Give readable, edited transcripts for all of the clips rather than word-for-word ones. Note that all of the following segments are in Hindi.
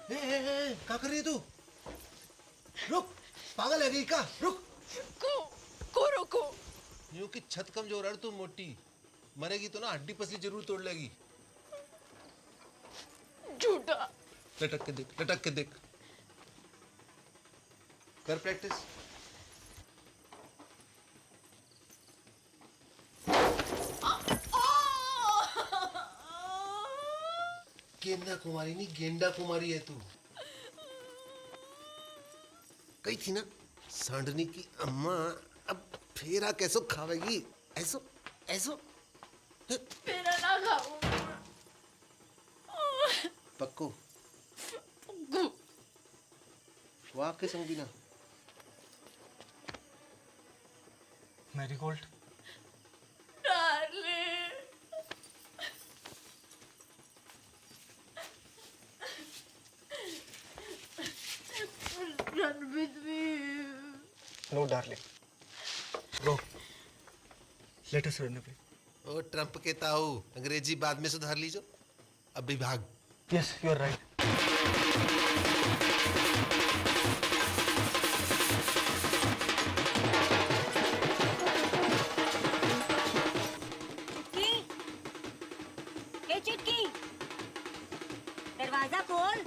क्या कर रही है तू? रुक, पागल है गई का? रुक। को रोको। यूं कि छत कमजोर है, तू मोटी मरेगी तो ना हड्डी पसली जरूर तोड़ लेगी। झूठा। लटक के देख, लटक के देख। कर प्रैक्टिस। गेंदा कुमारी नहीं, गेंडा कुमारी है तू। कही थी ना सांडनी की अम्मा, अब फेरा कैसो खावेगी? ऐसो ऐसो मेरा ना खाओ। पक्को वाह के संगीना। Marigold. Darling. Run with me. No darling, go, let us run away. ओ ट्रंप के ताऊ, अंग्रेजी बाद में सुधार लीजो, अभी भाग। Yes, you are right. चुटकी, दरवाजा खोल।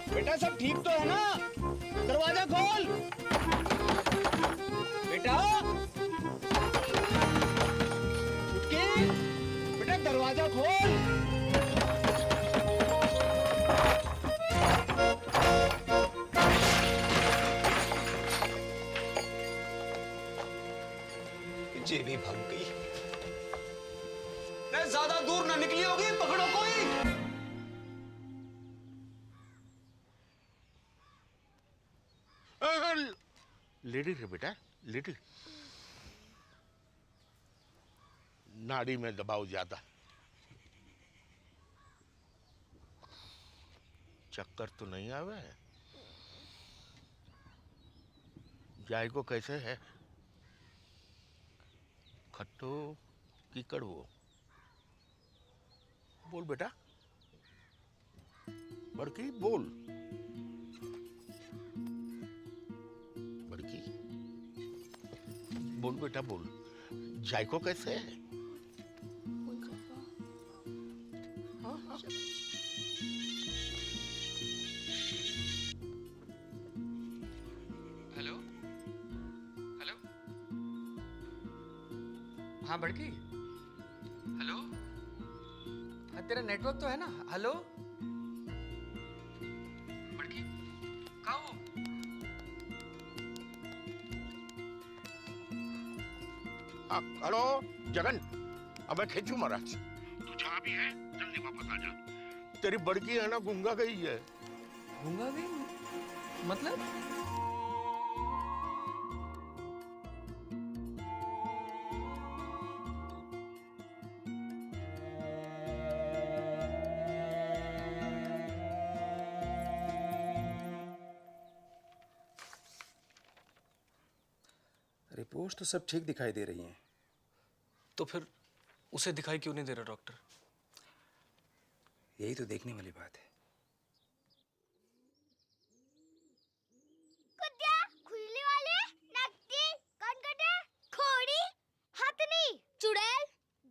बेटा सब ठीक तो है ना? दरवाजा खोल बेटा। बेटा दरवाजा खोल। जेबी भाग गई। ज्यादा दूर ना निकली होगी, पकड़ो कोई। लेडी रे बेटा, लेडी। नाड़ी में दबाव ज्यादा। चक्कर तो नहीं आवे? जायको कैसे है? खट्टो की कड़वो? बोल बेटा, बड़की बोल। बड़की बोल बेटा बोल, जायको कैसे है? हेलो हेलो, हाँ बड़की। हेलो, हाँ तेरा नेटवर्क तो है ना? हेलो बड़की, कहाँ हो? हेलो जगन, अब मैं खींचू महाराज। तू जहाँ भी है जल्दी वापस आ जा। तेरी बड़की है ना गूंगा गई है। गूंगा गई मतलब? रिपोर्ट तो सब ठीक दिखाई दे रही हैं। तो फिर उसे दिखाई क्यों नहीं दे रहा डॉक्टर? यही तो देखने वाली बात है। कुत्ता, खुजली वाले, नकटी, कनकटे, खोड़ी, हथनी, चुड़ैल,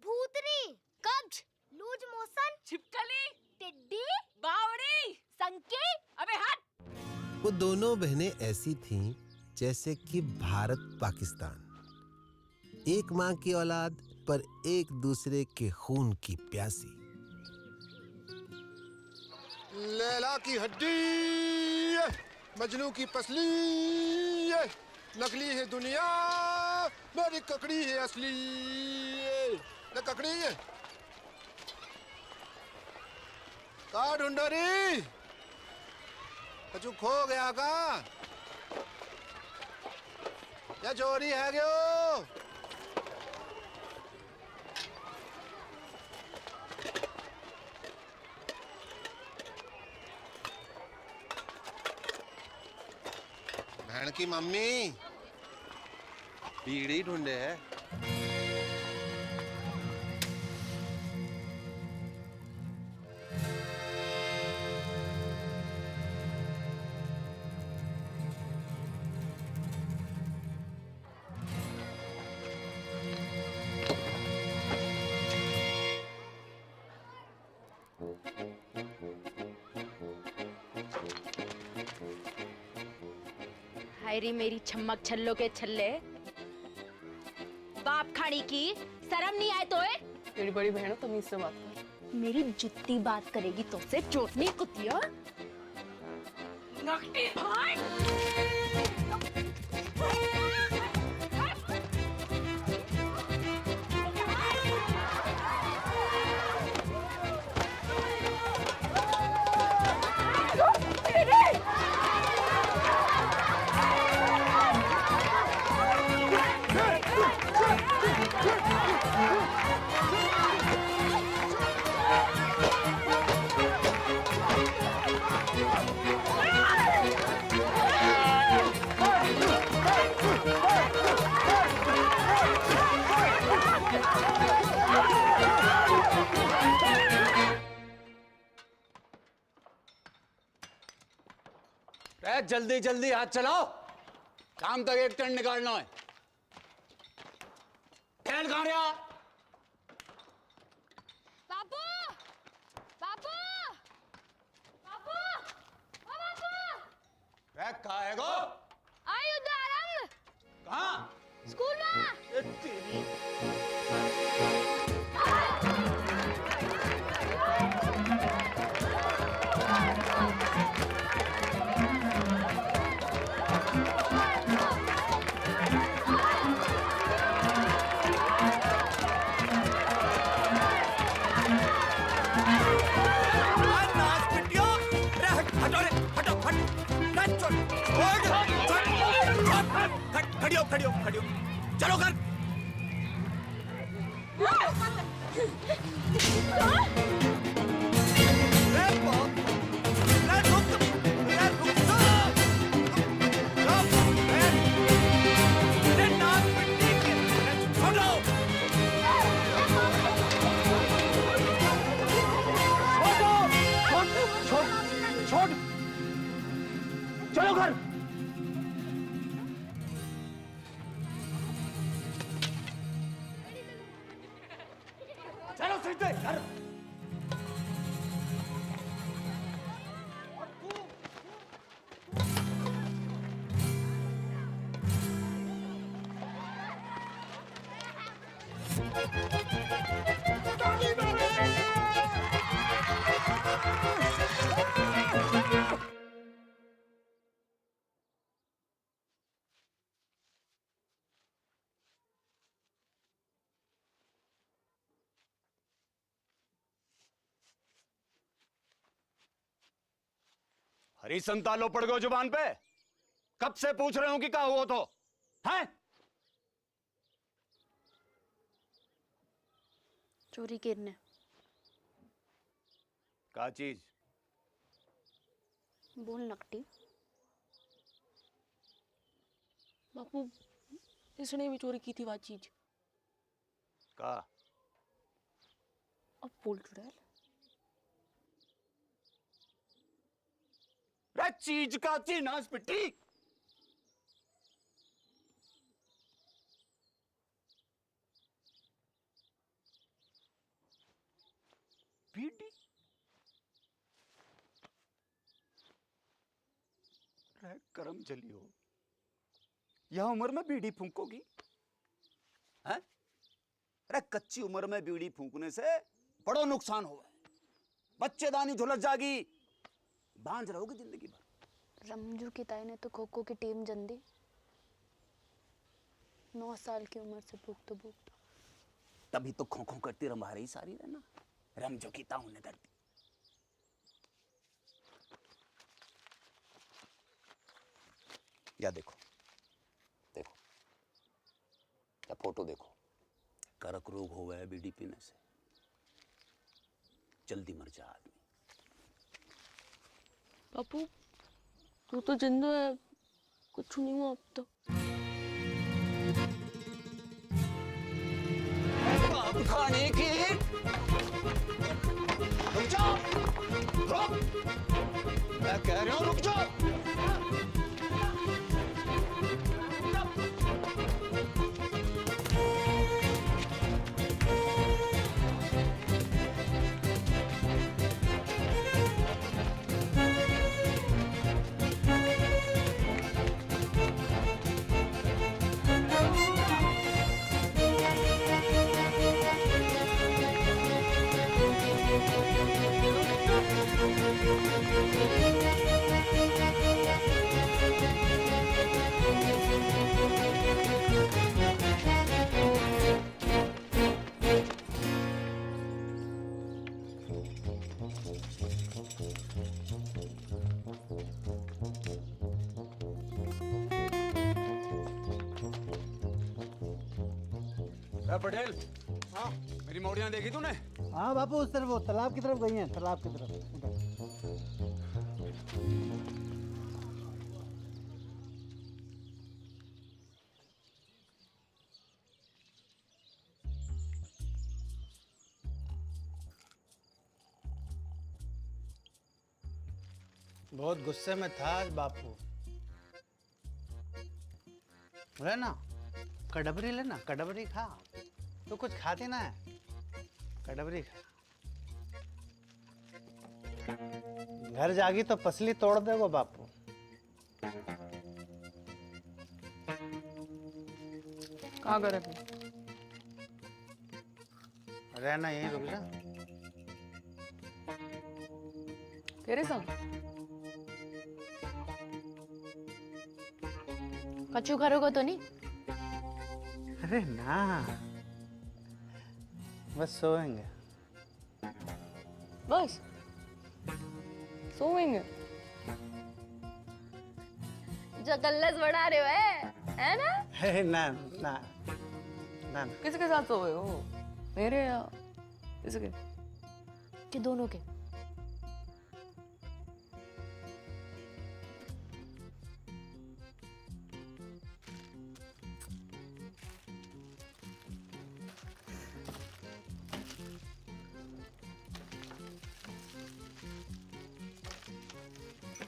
भूतनी, कब्ज, लूज मोशन, छिपकली, टिड्डी, बावड़ी, संकी, अबे हट। वो दोनों बहनें ऐसी थीं जैसे कि भारत पाकिस्तान, एक माँ की औलाद पर एक दूसरे के खून की प्यासी। लैला की हड्डी, मजनू की पसली, नकली है दुनिया, मेरी ककड़ी है असली। न ककड़ी है का ढूंढो री? कछु खो गया का? या चोरी है क्यों? बहन की मम्मी बीड़ी ढूंढे है। हाय रे मेरी छम्मक छल्लो के छल्ले, बाप खाड़ी की शर्म नहीं आए तो है? तेरी बड़ी बहन हो, तमीज से बात कर। मेरी जितनी बात करेगी तो से चोटनी कुतिया। नकटी जल्दी जल्दी हाथ चलाओ, काम तक एक टन निकालना है। ठहर कहाँ रहा? बाबू बाबू बाबू ओ बाबू कहाँ है गो? आई उदाहरण कहाँ? स्कूल में। तेरी खड़ियो चलो कर। चलो घर। चलो सीधे घर। हरी संतालो पड़ गए जुबान पे। कब से पूछ रहे हो कि क्या हुआ तो हैं? चोरी करने क्या चीज? बोल नकटी। बापू, इसने भी चोरी की थी वो चीज। का? अब बोल चुड़ैल। रे चीज का थी नास पिट्टी। बीड़ी? रे करम जली हो, यह उम्र में बीड़ी फूंकोगी? हैं? अरे कच्ची उम्र में बीड़ी फूंकने से बड़ो नुकसान हुआ है। बच्चेदानी झुलस जागी, बांझ रहोगे जिंदगी भर। रमजू की ताई ने तो खो खो की टीम जन दी। 9 साल की उम्र से भूख तो भूख। तभी तो खो खो करती रंभा रही सारी रहना। रमजो की ताऊ ने दर्दी। या देखो देखो, या फोटो देखो। करक रोग हो गया बीड़ी पीने से, जल्दी मर जा आदमी। बापू, तू तो जिंदा है, कुछ नहीं हुआ अब तो। अब खाने की रुक जाओ, रुक, मैं कह रहा हूँ रुक जाओ। पटेल, हाँ मेरी मौड़ियाँ देखी तूने? हाँ बापू, उस तरफ, वो तालाब की तरफ गई हैं, तालाब की तरफ उधर। बहुत गुस्से में था आज बापू। लेना कड़बरी, लेना कड़बरी खा, तो कुछ खाती ना है, कड़बरी खा। घर जागी तो पसली तोड़ दे वो बापू। कहाँ गए थे? रहना यहीं, रुक जा। तेरे संग? कच्चू करोगे तो नहीं? अरे ना, बस सोएंगे। बस सोएंगे? जो कल्लस बढ़ा रहे हो है ना? है ना ना ना। किसके साथ सोए हो? मेरे या किसके? कि दोनों के।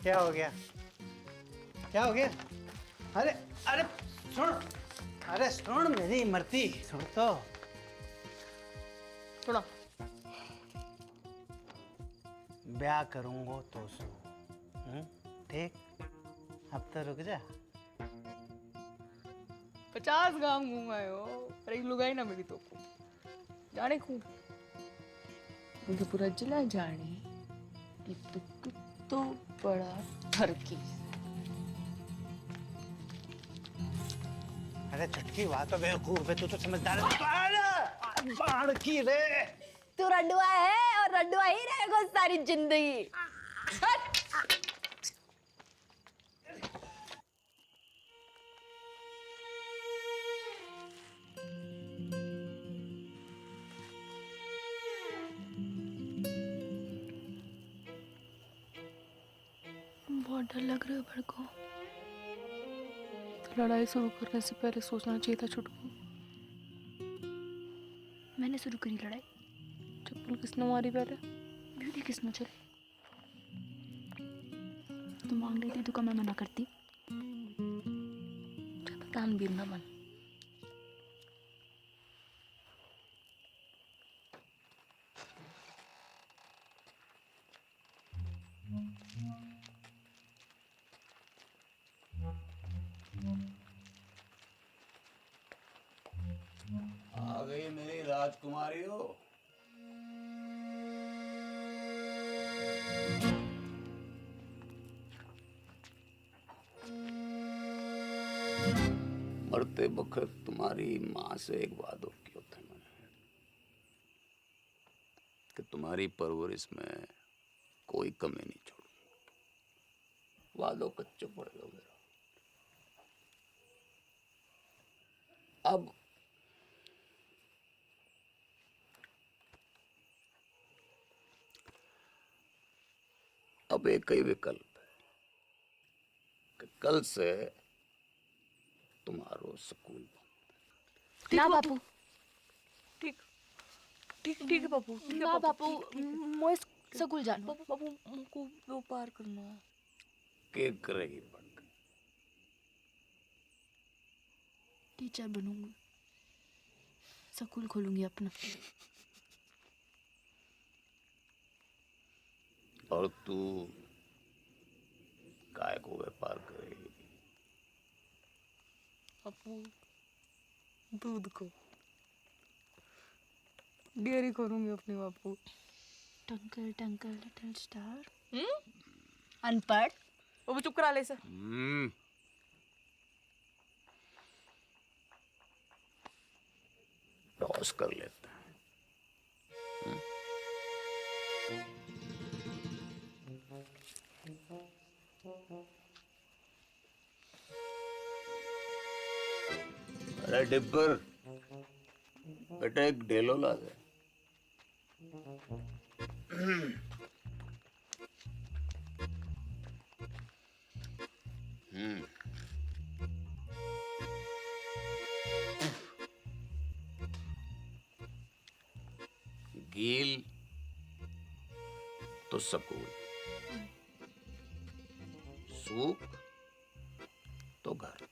क्या हो गया? क्या हो गया? अरे अरे सुन, अरे सुन मेरी मरती, सुन तो। थोड़ा ब्याह करूंगा तो सो, ठीक? अब तो रुक जा। 50 गांव घूम आए हो, पर एक लुगाई ना मिली तो जाने खूब मुझे पूरा जिला जाने कि तू तो बड़ा ठरकी। अरे चटकी बात तो बेवकूफ है, तू तो समझदार है। बाढ़ की रे, तू रंडुआ है और रंडुआ ही रहेगा सारी जिंदगी। बहुत डर लग रहा है भड़को। लड़ाई शुरू करने से पहले सोचना चाहिए था छुटकू। मैंने शुरू करी लड़ाई। चप्पल किसने मारी पहले? ब्यूटी किसने चली? तू मांग रही थी तो मैं मना करती? ज्यादा तानबीर ना बन। आ गई मेरी राजकुमारी हो। मरते वक्त तुम्हारी माँ से एक वादा किया था मैंने कि तुम्हारी परवरिश में कोई कमी नहीं छोड़ूंगा। वादों कच्चो पड़ेगा मेरा। अब एक ही विकल्प है कि कल से तुम्हारो स्कूल। ना बापू, ठीक ठीक ठीक है बापू, ठीक है ना बापू, ठीक है। मोए स्कूल जानो। बापू मुझको वो पार करना है। के करेगी पढ़? टीचर बनूंगी, स्कूल खोलूंगी अपना। और तू काय को व्यापार करेगी? बापू दूध को डेयरी करूंगी अपने बापू। टंकल टंकल लिटिल स्टार। अनपढ़ वो चुप करा ले सर। टॉस कर लेता है। अरे डिब्बर, बेटा एक डेलो ला दे। गील तो सकूल, सूख तो घर।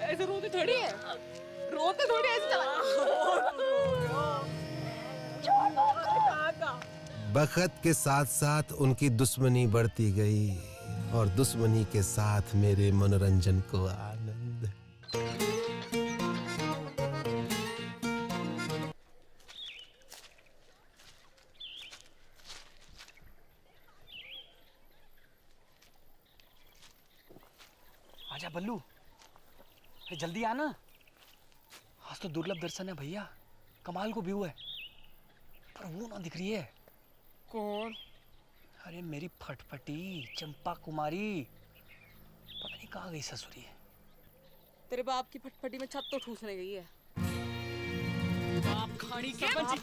ऐसे रोते थोड़ी है, रोते थोड़ी ऐसे बखत के साथ साथ उनकी दुश्मनी बढ़ती गई और दुश्मनी के साथ मेरे मनोरंजन को आनंद। आजा बल्लू, अरे जल्दी आना, आज तो दुर्लभ दर्शन है भैया, कमाल को व्यू है, पर वो ना दिख रही है। कौन? अरे मेरी फटफटी चंपा कुमारी, पता नहीं कहाँ गई ससुरी है। तेरे बाप की फटफटी में छत तो ठूसने गई है। बाप खाड़ी के बाप।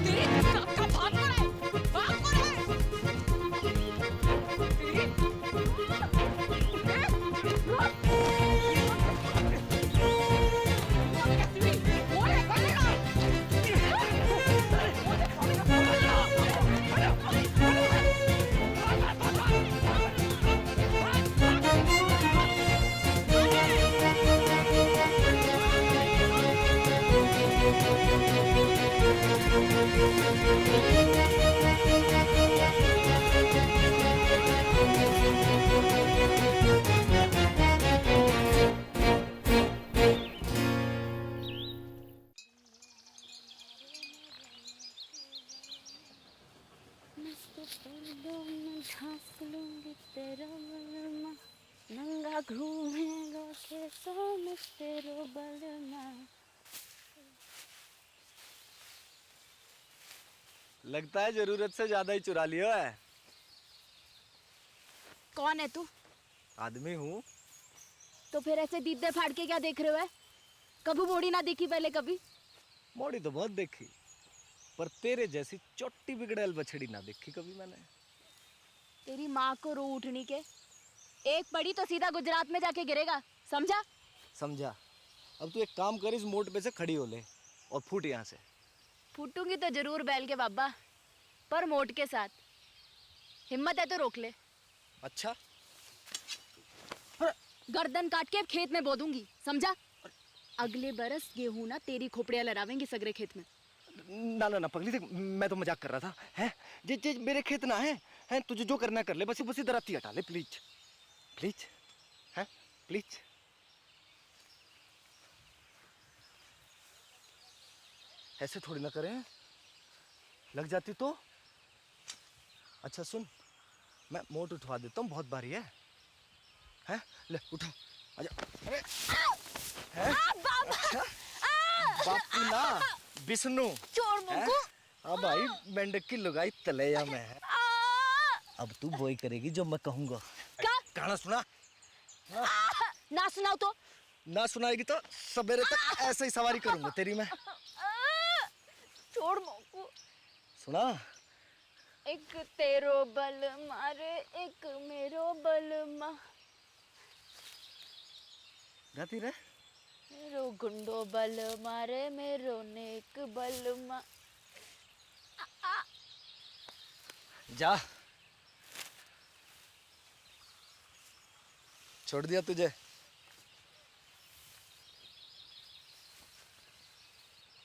तेरे बाप का बाप कौन है? बाप कौन है? नंगा घूमेगा कैसा तेरो बलमा। लगता है जरूरत से ज्यादा ही चुरा लिया है। कौन है तू? आदमी हूँ। तो फिर ऐसे दीदे फाड़ के क्या देख रहे हो? कभी मोड़ी ना देखी पहले कभी? मोड़ी तो बहुत देखी, पर तेरे जैसी चोटी बिगड़ैल बछड़ी ना देखी कभी मैंने। तेरी माँ को रो उठनी के, एक पड़ी तो सीधा गुजरात में जाके गिरेगा, समझा? समझा। अब तू एक काम कर, इस मोड़ पे से खड़ी हो ले और फूट यहाँ से। फूटूंगी तो जरूर बैल के बाबा, पर मोट के साथ। हिम्मत है तो रोक ले। अच्छा, गर्दन काट के खेत में बो दूंगी, समझा? अगले बरस गेहूं ना तेरी खोपड़ियां लड़ावेंगी सगरे खेत में। ना ना ना पगली, देख मैं तो मजाक कर रहा था। हैं जे मेरे खेत ना है, हैं तुझे जो करना कर ले, बस बस इधर आती हटा ले प्लीज प्लीज, हैं प्लीज। ऐसे थोड़ी ना करें, लग जाती तो। अच्छा सुन, मैं मोट उठवा देता हूँ, बहुत भारी है। हैं ले उठा अरे हैं? अच्छा बापू ना विष्णु छोड़ मुझको। हाँ भाई मेंढक की लुगाई तलैया में है। अब तू वही करेगी जो मैं कहूँगा। क्या? गाना सुना? ना सुनाओ तो। ना सुनाएगी तो सवेरे तक ऐसे ही सवारी करूंगा तेरी मैं। छोड़ मुझको। सुना? एक तेरो बल मारे एक मेरो बल मा, गाती रहे। मेरो गुंडो बल मारे मेरो नेक बल मा। जा छोड़ दिया तुझे।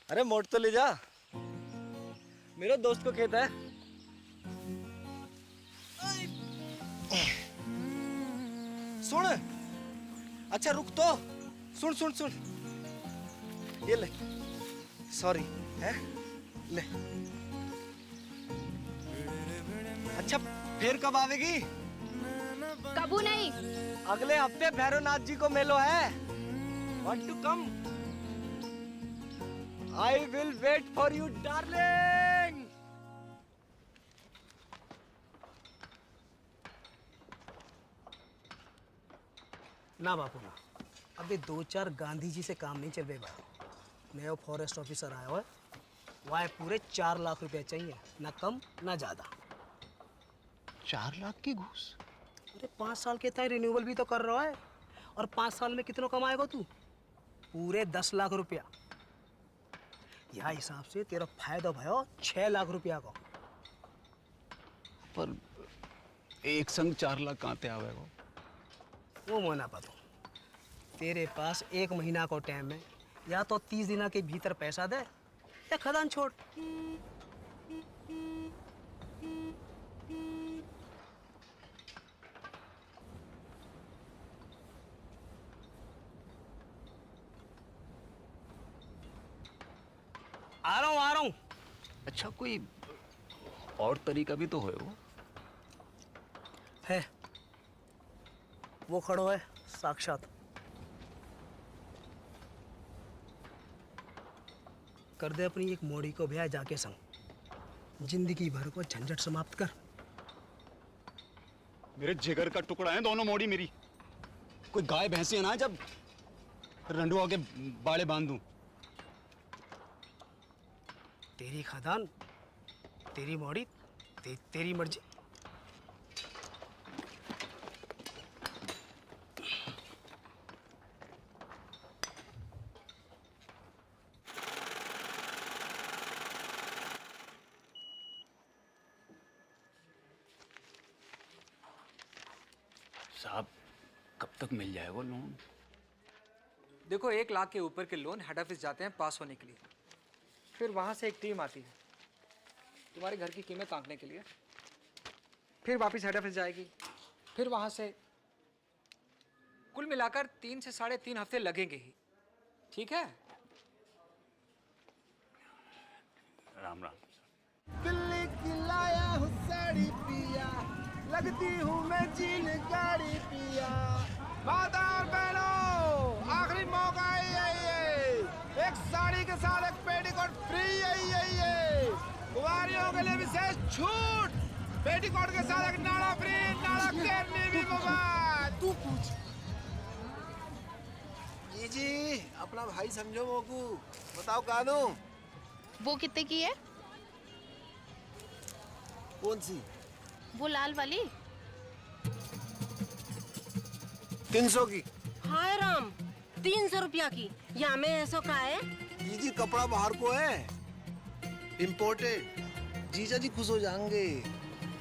अरे मोड़ तो ले जा, मेरे दोस्त को खेत है। सुन, अच्छा रुक तो, सुन सुन सुन, ये ले, सॉरी है, ले। अच्छा फिर कब आवेगी? कबू नहीं। अगले हफ्ते भैरवनाथ जी को मेलो है। Want to come? I will wait for you, darling. ना बापू ना, अभी 2-4 गांधी जी से काम नहीं चल रहा भाई। नया फॉरेस्ट ऑफिसर आया हुआ है, वह पूरे 4 लाख रुपए चाहिए, ना कम ना ज्यादा। 4 लाख की घूस? अरे 5 साल के तय रिन्यूअल भी तो कर रहा है, और 5 साल में कितना कमाएगा तू? पूरे 10 लाख रुपया। यह हिसाब से तेरा फायदा भयो 6 लाख रुपया का। पर एक संग 4 लाख कहाँ ते आवेगा? वो मोना पतो, तेरे पास 1 महीना को टाइम है, या तो 30 दिन के भीतर पैसा दे या खदान छोड़। आ रहा हूँ। अच्छा कोई और तरीका भी तो है वो? है, वो खड़ो है साक्षात। कर दे अपनी एक मोड़ी को ब्याह जाके संग, जिंदगी भर को झंझट समाप्त कर। मेरे जिगर का टुकड़ा है दोनों मोड़ी मेरी। कोई गाय भैंसी ना जब रंडुआ के बाड़े बांध दूं। तेरी खादान, तेरी मोड़ी, तेरी मर्जी। साहब कब तक मिल जाए वो लोन? देखो 1 लाख के ऊपर के लोन हेड ऑफिस जाते हैं पास होने के लिए, फिर वहाँ से एक टीम आती है तुम्हारे घर की कीमत आंकने के लिए, फिर वापस हेड ऑफिस जाएगी, फिर वहाँ से कुल मिलाकर 3 से 3.5 हफ्ते लगेंगे ही। ठीक है? राम राम। दिल्ली की लाया हूँ साड़ी पिया, लगती हूँ मैं जीन गाड़ी पिया। माता और बहनों, आखिरी मौका है ये, एक साड़ी के साथ एक पेटीकोट फ्री है। कुंवारियों के लिए विशेष छूट, पेटीकोट के साथ एक नाड़ा फ्री, नाड़ा करनी भी मुफ्त। तू पूछ। जी अपना भाई समझो मोकू, बताओ कानू। वो कितने की है? कौन सी? वो लाल वाली। 300 की। हाय राम, 300 रुपया की। यहाँ में ऐसा का है? जी कपड़ा बाहर को है, इम्पोर्टेड। जीजा जी खुश हो जाएंगे,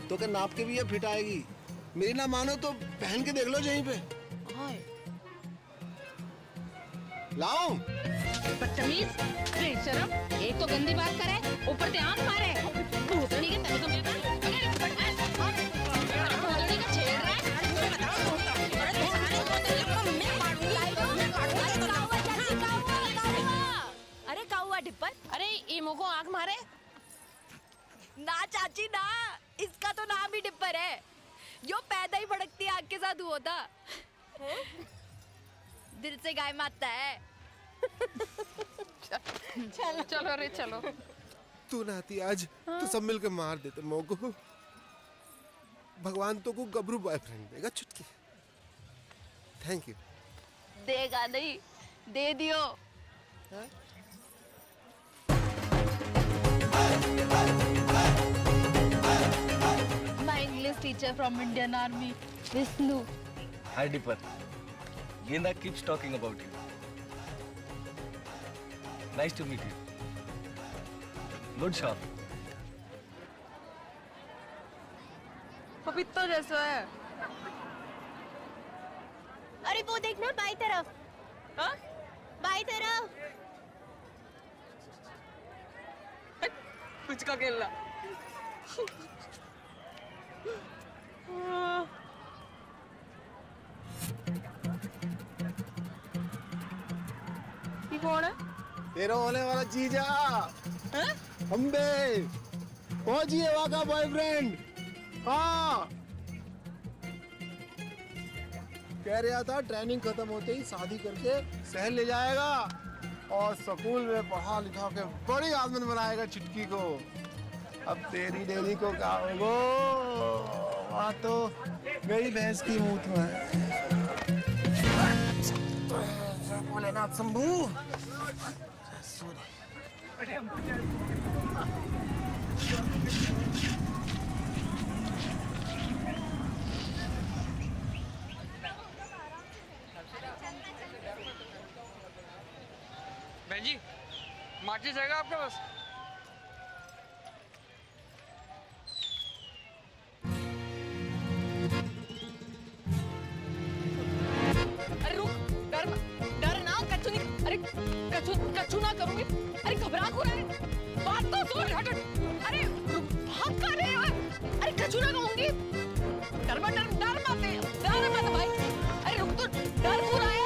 तो क्या नाप के भी ये फिट आएगी। मेरी ना मानो तो पहन के देख लो यहीं पे। हाय लाओ। बदतमीज, बेशरम, एक तो गंदी बात करे, ऊपर से आंख मारे। भूतनी के तने तो भूतनी का छेड़ रहा है। अरे काउआ डिप्पर। अरे इमो को आंख मारे। ना चाची ना, इसका तो नाम ही डिप्पर है। जो पैदा ही भड़कती आग के साथ हुआ था। दिल से गाय मारता है। चलो चलो रे चलो। तू ना आती आज तो सब मिलकर मार देते मोको। भगवान तो को गबरू बॉयफ्रेंड देगा चुटकी। Thank you. देगा नहीं, दे दियो। My English teacher from Indian Army, Vishnu. Hi Dipper. Genda keeps talking about you. Nice to meet you. Good shot. पपीता जैसा है। अरे वो देखना बाई तरफ। हाँ? बाई तरफ। कुछ का खेलना। ये कौन है? तेरा होने वाला जीजा अम्बे फौजी है वहाँ का बॉयफ्रेंड। हाँ कह रहा था ट्रेनिंग खत्म होते ही शादी करके शहर ले जाएगा और स्कूल में पढ़ा लिखा के बड़ी आदमी बनाएगा चुटकी को। अब तेरी डेली को क्या होगो? वहाँ तो मेरी भैंस की मूत में भोलेनाथ शंभू। बहन जी, माचिस जाएगा आपके पास? अरे रुक, डर ना, कच्चू नहीं, अरे कच्चू ना करूंगी। अरे घबरा क्यों रहे? बात तो सुन, हट। अरे भाग कहाँ रहे हो? अरे कच्चू ना कहूंगी। डर मत भाई। अरे रुक तो, डर क्यों रहा है?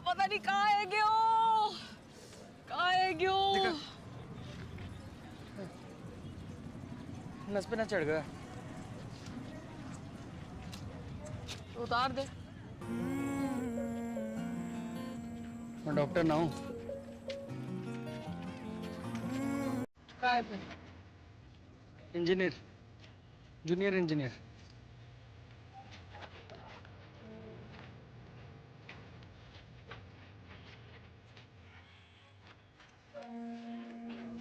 पता नहीं कहाँ है गयो। नस पे ना चढ़ गया। उतार दे। मैं डॉक्टर ना हूँ। कहाँ है फिर? Engineer, junior engineer.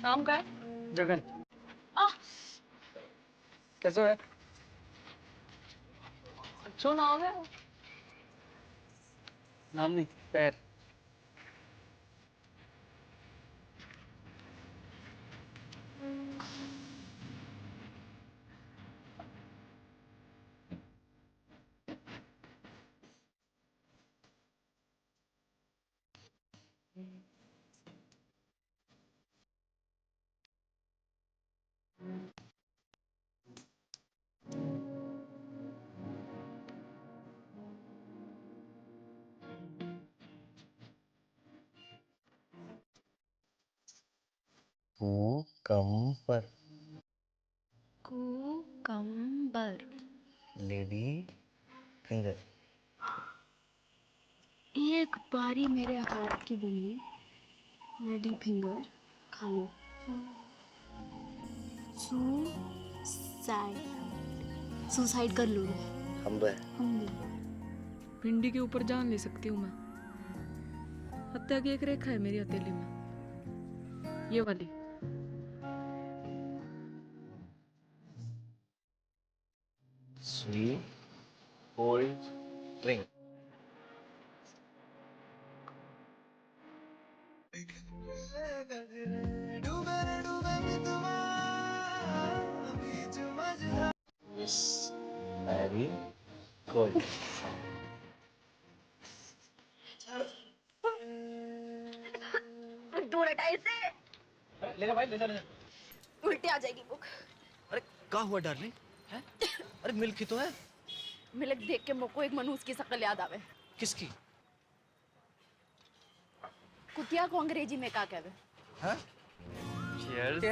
नाम क्या है? जगन। आह, कैसे है? अच्छो ना हो गया। नाम नहीं, पैर। Cucumber lady finger. एक बारी मेरे हाथ की बनी लेडी फिंगर खा लो। सुसाइड कर लो। हम भिंडी के ऊपर जान ले सकती हूँ मैं। हत्या की एक रेखा है मेरी हथेली में, ये वाली। Sweet cold drink. Marigold. दूर हटा इसे। ले जा भाई, ले जा। उल्टी आ जाएगी बुक। अरे क्या हुआ डार्लिंग? हैं? अरे मिल्क ही तो है। मिलक देख के मुझको एक मनूस की शक्ल याद आवे। किसकी? कुतिया को अंग्रेजी में का कहवे? हाँ? Cheers.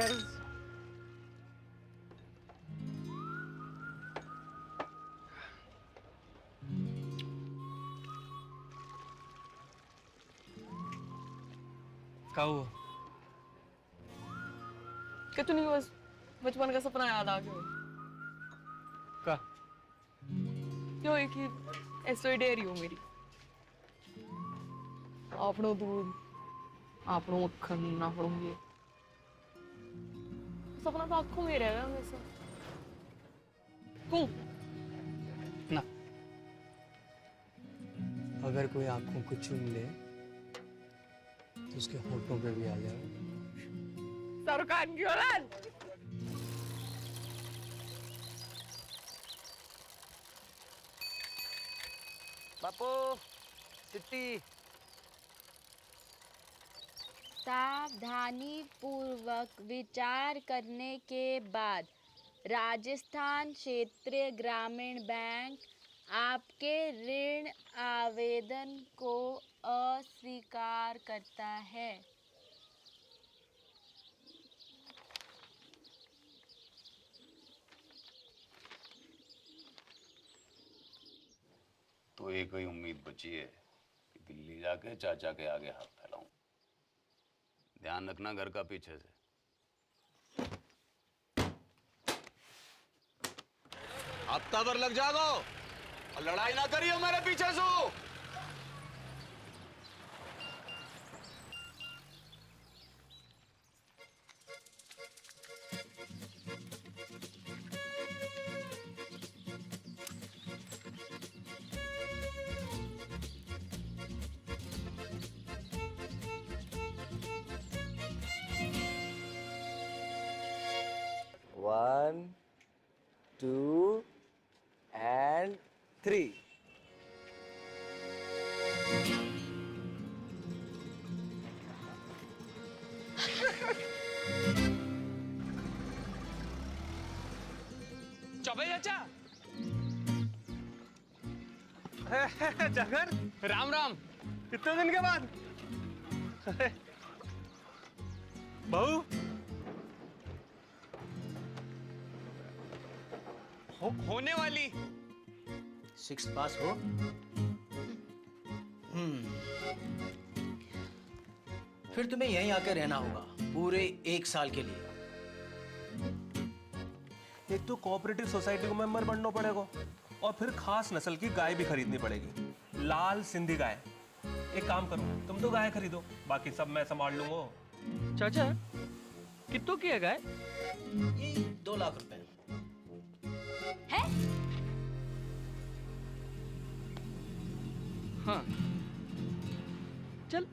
क्या हुआ? कुछ नहीं, बस बचपन का सपना याद आ गया। का? क्यों एक ही ऐसो डेयरी हो मेरी। આપણો दूध, આપણો मक्खन, આપણો ये सपना तो आंखों में रहेगा वैसे। क्यों? ना, अगर कोई आंखों को चूम ले तो उसके होठों पे भी आ जाए। सरकार की औलाद। बापू, चिट्ठी। सावधानी पूर्वक विचार करने के बाद राजस्थान क्षेत्रीय ग्रामीण बैंक आपके ऋण आवेदन को अस्वीकार करता है। तो एक ही उम्मीद बची है कि दिल्ली जाके चाचा के आगे हाथ फैलाऊं। ध्यान रखना घर का पीछे से। हफ्ता भर लग जागो और लड़ाई ना करियो मेरे पीछे से। One, 2 and 3. चौबे चाचा। जगन, राम राम। कितने दिन के बाद? बहू होने वाली। 6 पास हो। फिर तुम्हें यहीं आकर रहना होगा पूरे 1 साल के लिए। एक तो कोऑपरेटिव सोसाइटी को मेंबर बनना पड़ेगा और फिर खास नस्ल की गाय भी खरीदनी पड़ेगी, लाल सिंधी गाय। एक काम करो, तुम तो गाय खरीदो, बाकी सब मैं संभाल लूंगा। चाचा कितनों की है गाय? ये 2 लाख रुपए है? हाँ चल।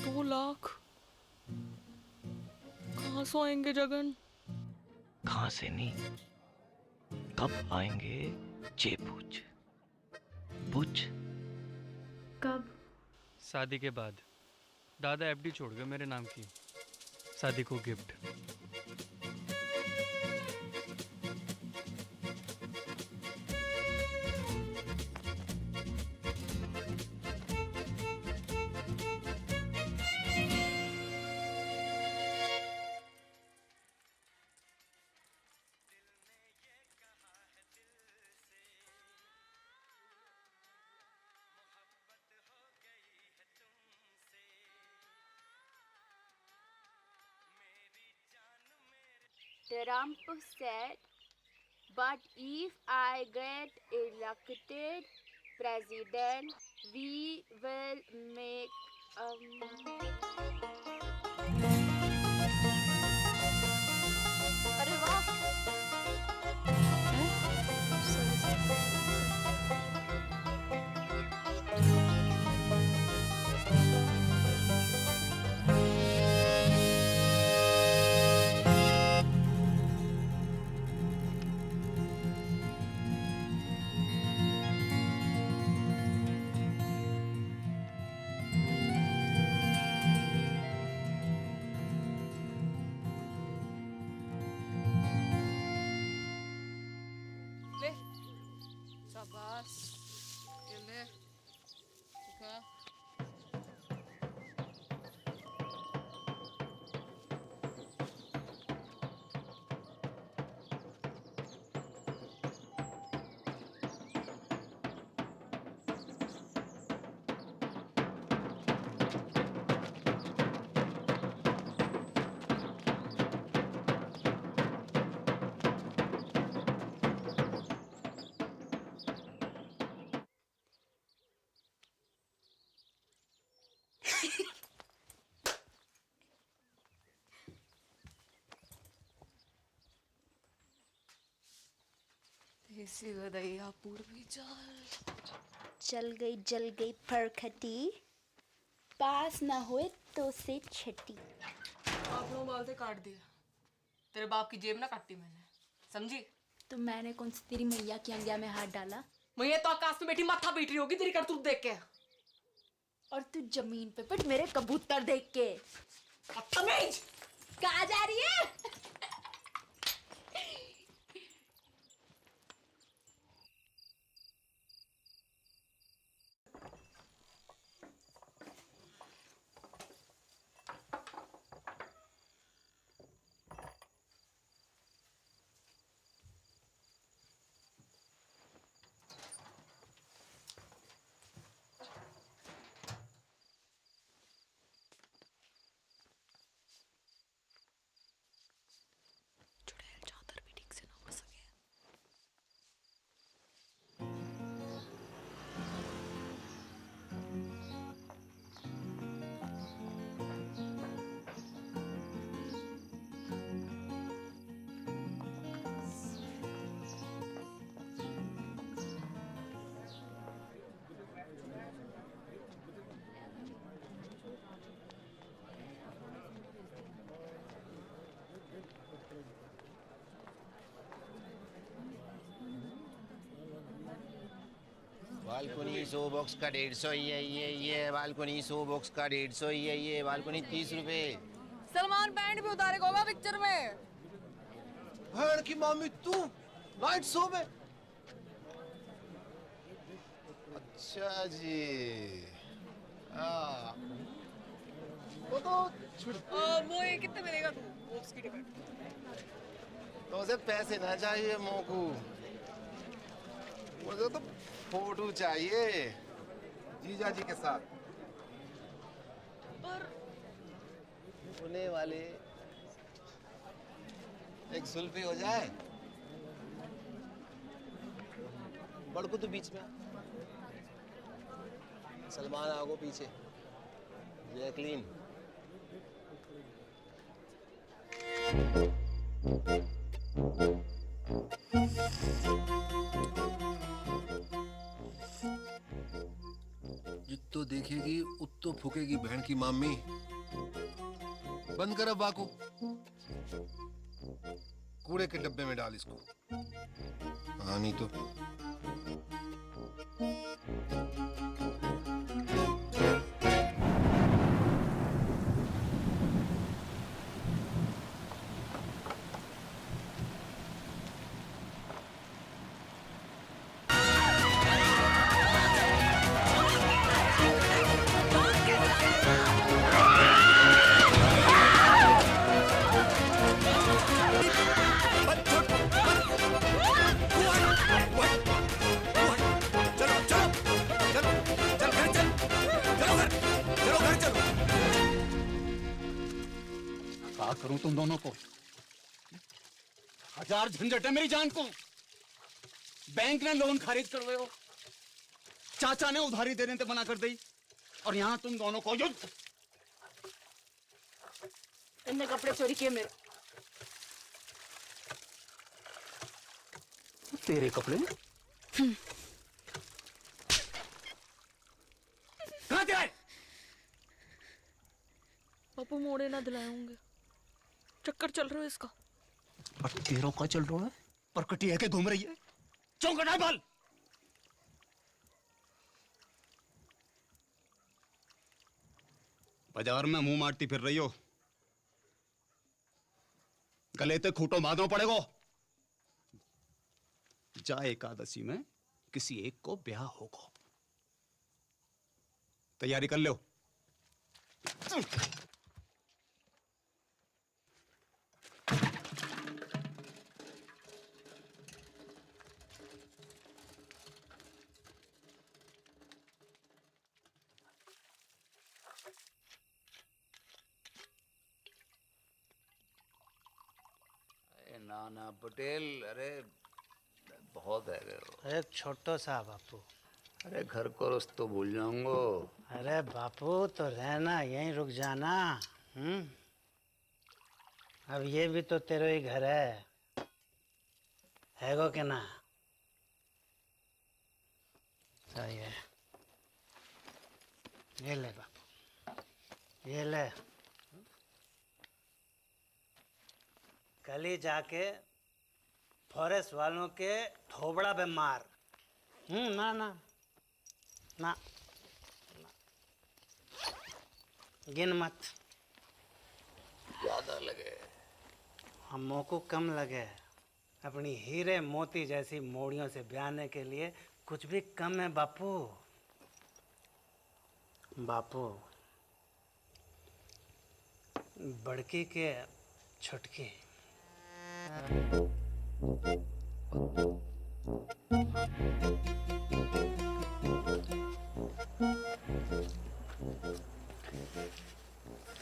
2 लाख कहाँ से आएंगे जगन? कहाँ से नहीं, कब आएंगे ये पूछ। पूछ। कब? शादी के बाद। दादा एफडी छोड़ गए मेरे नाम की, शादी को gift. Trump said, but if I get elected president, we will make अरे वाह! शाबाश, ये ले, खा। देसी गदैया पूर्वी जल गई फरखटी, पास ना होए तो से छटी। आपने बाल से काट दिया, तेरे बाप की जेब ना काटी मैंने, समझी? तो मैंने कौन सी तेरी मैया की अंगिया में हाथ डाला? मैया तो आकाश में बैठी माथा पीट रही होगी तेरी करतूत देख के। और तू जमीन पे पिट मेरे कबूतर देख के। बदतमीज! कहाँ जा रही है? बालकोनी 100 बॉक्स का 150 ये बालकोनी 100 बॉक्स का 150 ये बालकोनी 30 रुपए। सलमान पैंट भी उतारे होगा पिक्चर में। भैन की मामी तू नाइट शो में? अच्छा जी, वो तो वो ये कितने मिलेगा तू बॉक्स की टिकट? तो उसे पैसे ना चाहिए मोकू, मुझे तो फोटो चाहिए जीजा जी के साथ। पर होने वाले एक सुल्फी हो जाए। बड़कू तो बीच में, सलमान आगो पीछे, जैकलीन। जित्तो देखेगी उत्तो फूकेगी बहन की मामी। बंद कर अब बाको, कूड़े के डब्बे में डाल इसको। हाँ नहीं तो करूं तुम दोनों को? हजार झंझट है मेरी जान को। बैंक ने लोन खारिज करवाए हो, चाचा ने उधारी देने से मना कर दी, और यहां तुम दोनों को युद्ध। इनने कपड़े चोरी किए मेरे। तेरे कपड़े? कहां से आए? पापा मोड़े ना दिलाए होंगे, चक्कर चल रहा है इसका। और तेरों का चल रहा है? परकटी है के घूम रही है? चौंकट है बाल। बाजार में मुंह मारती फिर रही हो, गले ते खूंटो बांधना पड़ेगा। जा एकादशी में किसी एक को ब्याह होगा। तैयारी कर लो। नाना पटेल, अरे बहुत है गए। एक छोटो सा बापू। अरे घर को रस्तो भूल जाऊंगो। अरे बापू तो रहना, यहीं रुक जाना। अब ये भी तो तेरे ही घर है गो के ना? सही है। ये ले बापू, ये ले। कल ही जाके फॉरेस्ट वालों के थोबड़ा पे मार। ना ना ना, गिन मत। ज्यादा लगे। हमों को कम लगे। अपनी हीरे मोती जैसी मोड़ियों से ब्याहने के लिए कुछ भी कम है बापू। बापू, बड़की के छुटकी।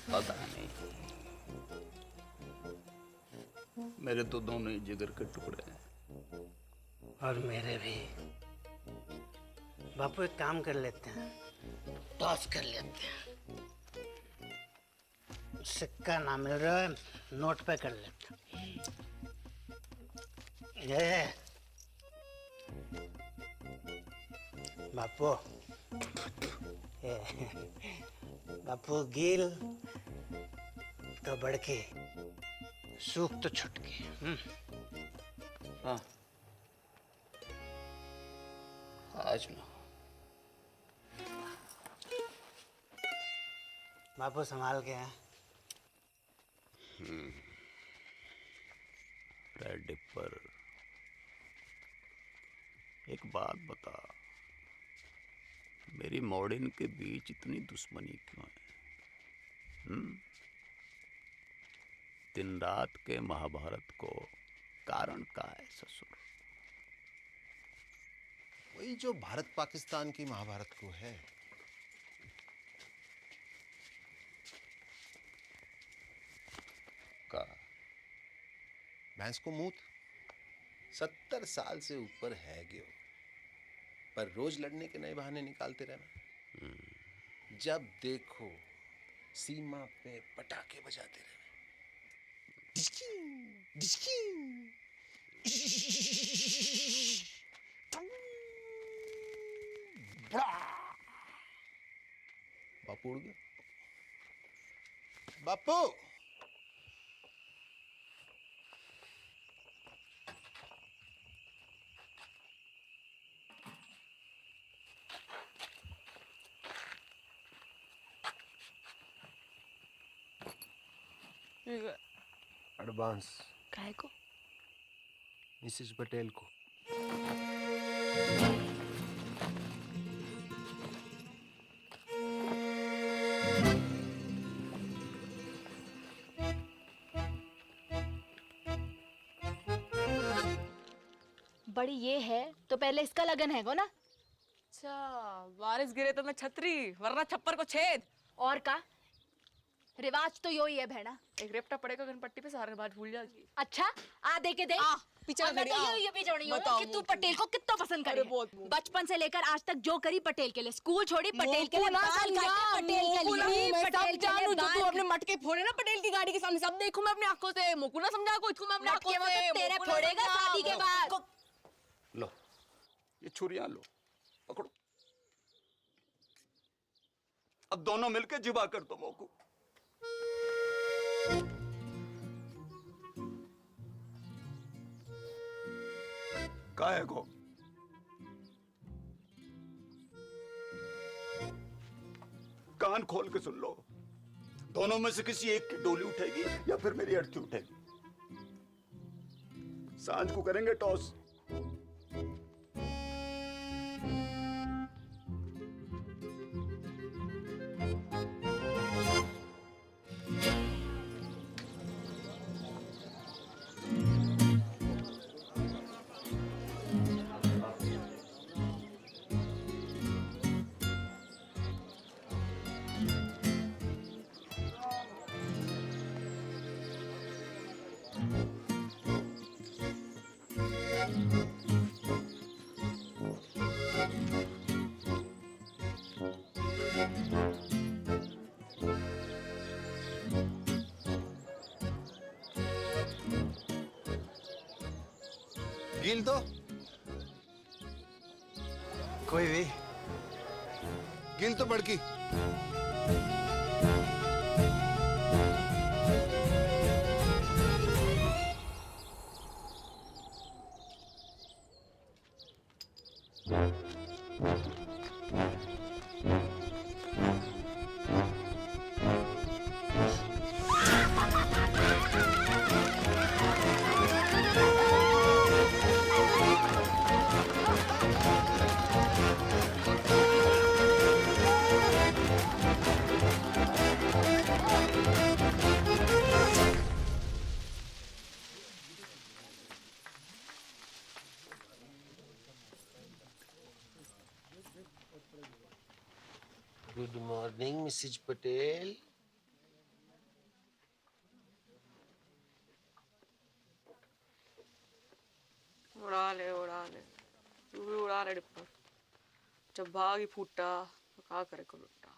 पता नहीं, मेरे तो दोनों ही जिगर के टुकड़े हैं। और मेरे भी। बापू एक काम कर लेते हैं, टॉस कर लेते हैं। सिक्का ना मिल रहा है, नोट पे कर लेते हैं। ये बापू, बापू गिल तो बड़की, सूख तो छुटकी। हाँ, आज ना। बापू संभाल के हैं। रेड डिपर, एक बात बता, मेरी मॉडर्न के बीच इतनी दुश्मनी क्यों है? दिन रात के महाभारत को कारण का है ससुर? वही जो भारत पाकिस्तान की महाभारत को है। का भैंस को मूत 70 साल से ऊपर है ग्यो, पर रोज लड़ने के नए बहाने निकालते रहना। जब देखो सीमा पे पटाखे बजाते रहना। डिस्की, डिस्की। बापू उड़ गया। बापू, एडवांस काहे को? मिसेस पटेल को। बड़ी ये है तो पहले इसका लगन है गो ना? अच्छा, बारिश गिरे तो मैं छतरी, वरना छप्पर को छेद। और का रिवाज तो यो ही है बहना। एक रेपटा पड़ेगा गनपट्टी पे, सारे बात भूल जाएगी। अच्छा, आ दे के दे। पीछे और मैं तो ये भी जोड़ी हूँ कि तू पटेल को कितना पसंद करे। बचपन से लेकर आज तक जो करी पटेल के लिए, स्कूल छोड़ी पटेल के लिए, बाल काटे पटेल के लिए, पटेल के लिए तू अपने मटके फोड़े ना पटेल की गाड़ी के सामने, सब देखूं मैं अपनी आंखों से। मोकू ना समझा को, इसको मैं अपनी आंखों से। तेरे फोड़ेगा शादी के बाद। लो, ये छुरियां लो, पकड़ो। अब दोनों मिलकर जिबा कर दो मोकू। काहे को? कान खोल के सुन लो, दोनों में से किसी एक की डोली उठेगी या फिर मेरी अर्थी उठेगी। सांझ को करेंगे टॉस। गिल तो कोई भी। गिल तो बड़की। Good morning Mrs Patel. उड़ा ले तू भी उड़ा ले डिप्पर। जब भाग ही फूटा तो क्या करे को लुट्टा।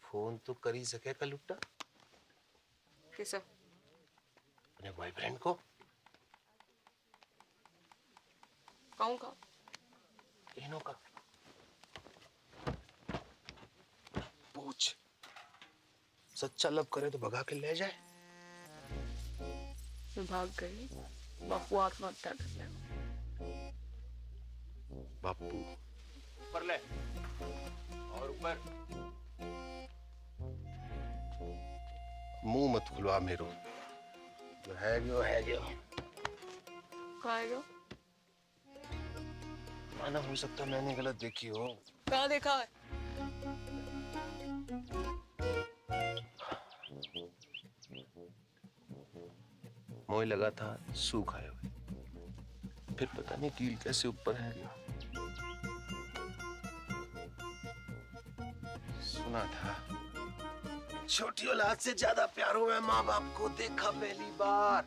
फोन तो कर ही सके का लुट्टा किसे? अपने बॉयफ्रेंड को। कहूँ का? तीनों का पूछ। सच्चा लव करे तो भगा के ले जाए। मैं भाग गई, बापू आत्महत्या कर ले। बापू ऊपर ले और ऊपर। मुंह मत खुलवा मेरो। है गयो कहाँ है गयो? माना हो सकता मैंने गलत देखी हो। कहाँ देखा है? मोह लगा था सूख आए हुए, फिर पता नहीं कील कैसे ऊपर है गया। सुना था छोटी औलाद से ज्यादा प्यार हुआ माँ बाप को देखा पहली बार।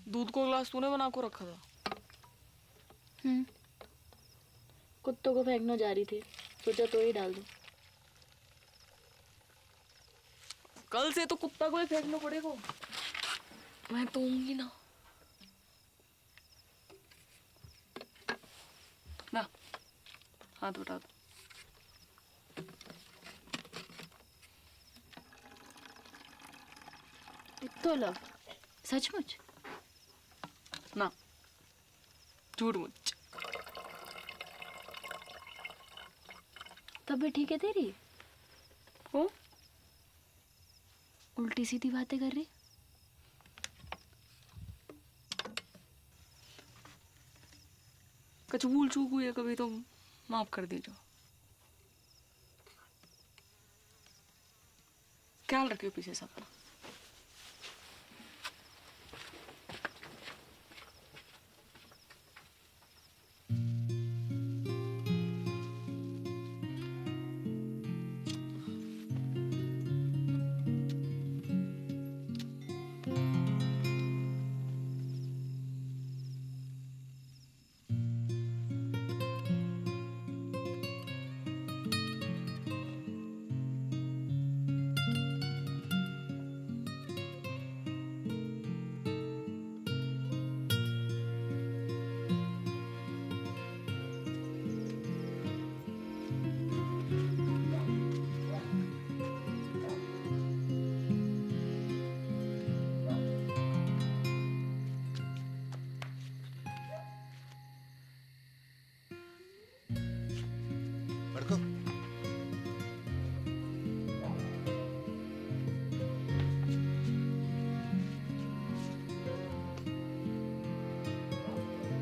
दूध को ग्लास तूने बना को रखा था? कुत्तों को फेंकने जा रही थी, सोचा तो ही डाल दूं। कल से तो कुत्ता को ही फेंकना पड़ेगा। मैं तो होंगी ना। ना हाथ उठा दो। तो लव सचमुच ना झूठ मुझ। तब भी ठीक है तेरी। हो उल्टी सीधी बातें कर रही। कुछ भूल चूक हुई है कभी तो माफ कर दीजिए। ख्याल रखियो पीछे से अपना।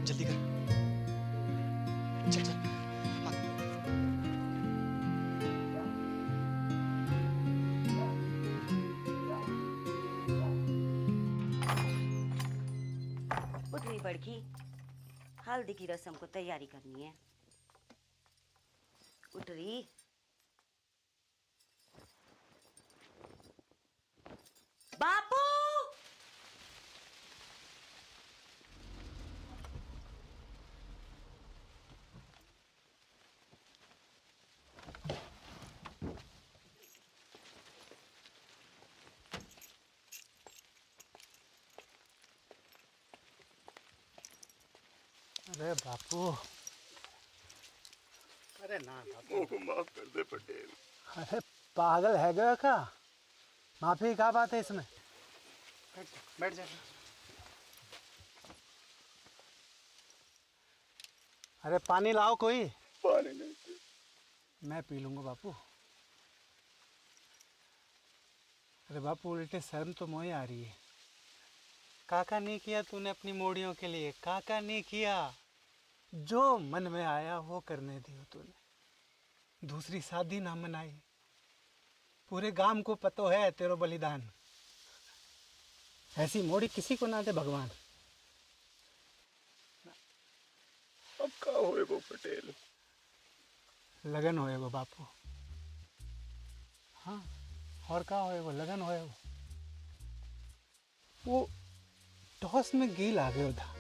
जल्दी कर। चल चल। उठ रही बड़की, हल्दी की रस्म को तैयारी करनी है। उठ रही। बापू अरे बापू, अरे ना बापू, मुझको माफ कर दे पटेल। अरे पागल है गया का? माफी क्या बात है इसमें? बैठ जा। अरे पानी लाओ कोई। पानी नहीं। मैं पी लूंगा बापू। अरे बापू उल्टे शर्म तो मोहे आ रही है। काका नहीं किया तूने अपनी मोड़ियों के लिए, काका नहीं किया। जो मन में आया वो करने दियो तूने। दूसरी शादी ना मनाई। पूरे गांव को पतो है तेरो बलिदान। ऐसी मोड़ी किसी को ना दे भगवान। अब का होएगो पटेल? लगन होएगो बापू। हाँ, और का होएगो? लगन होएगो। वो टॉस में गेल आ गया था,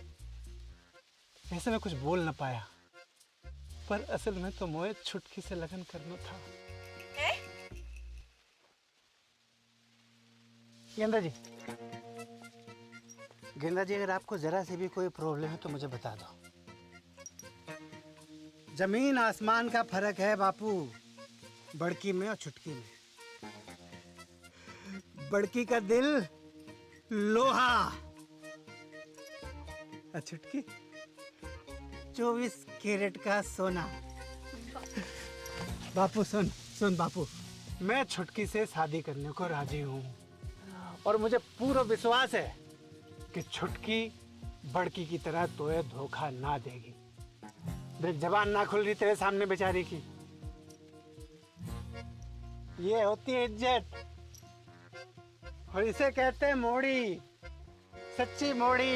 ऐसे मैं कुछ बोल ना पाया, पर असल में तो मोए छुटकी से लगन करना था। गेंदा जी, गेंदा जी, अगर आपको जरा से भी कोई प्रॉब्लम है तो मुझे बता दो। जमीन आसमान का फर्क है बापू, बड़की में और छुटकी में। बड़की का दिल लोहा और छुटकी 24 कैरेट का सोना। बापू सुन सुन बापू, मैं छुटकी से शादी करने को राजी हूँ और मुझे पूरा विश्वास है कि छुटकी बड़की की तरह तोए धोखा ना देगी। देख जबान ना खुल रही तेरे सामने बेचारी की। ये होती है इज्जत और इसे कहते हैं मोड़ी, सच्ची मोड़ी।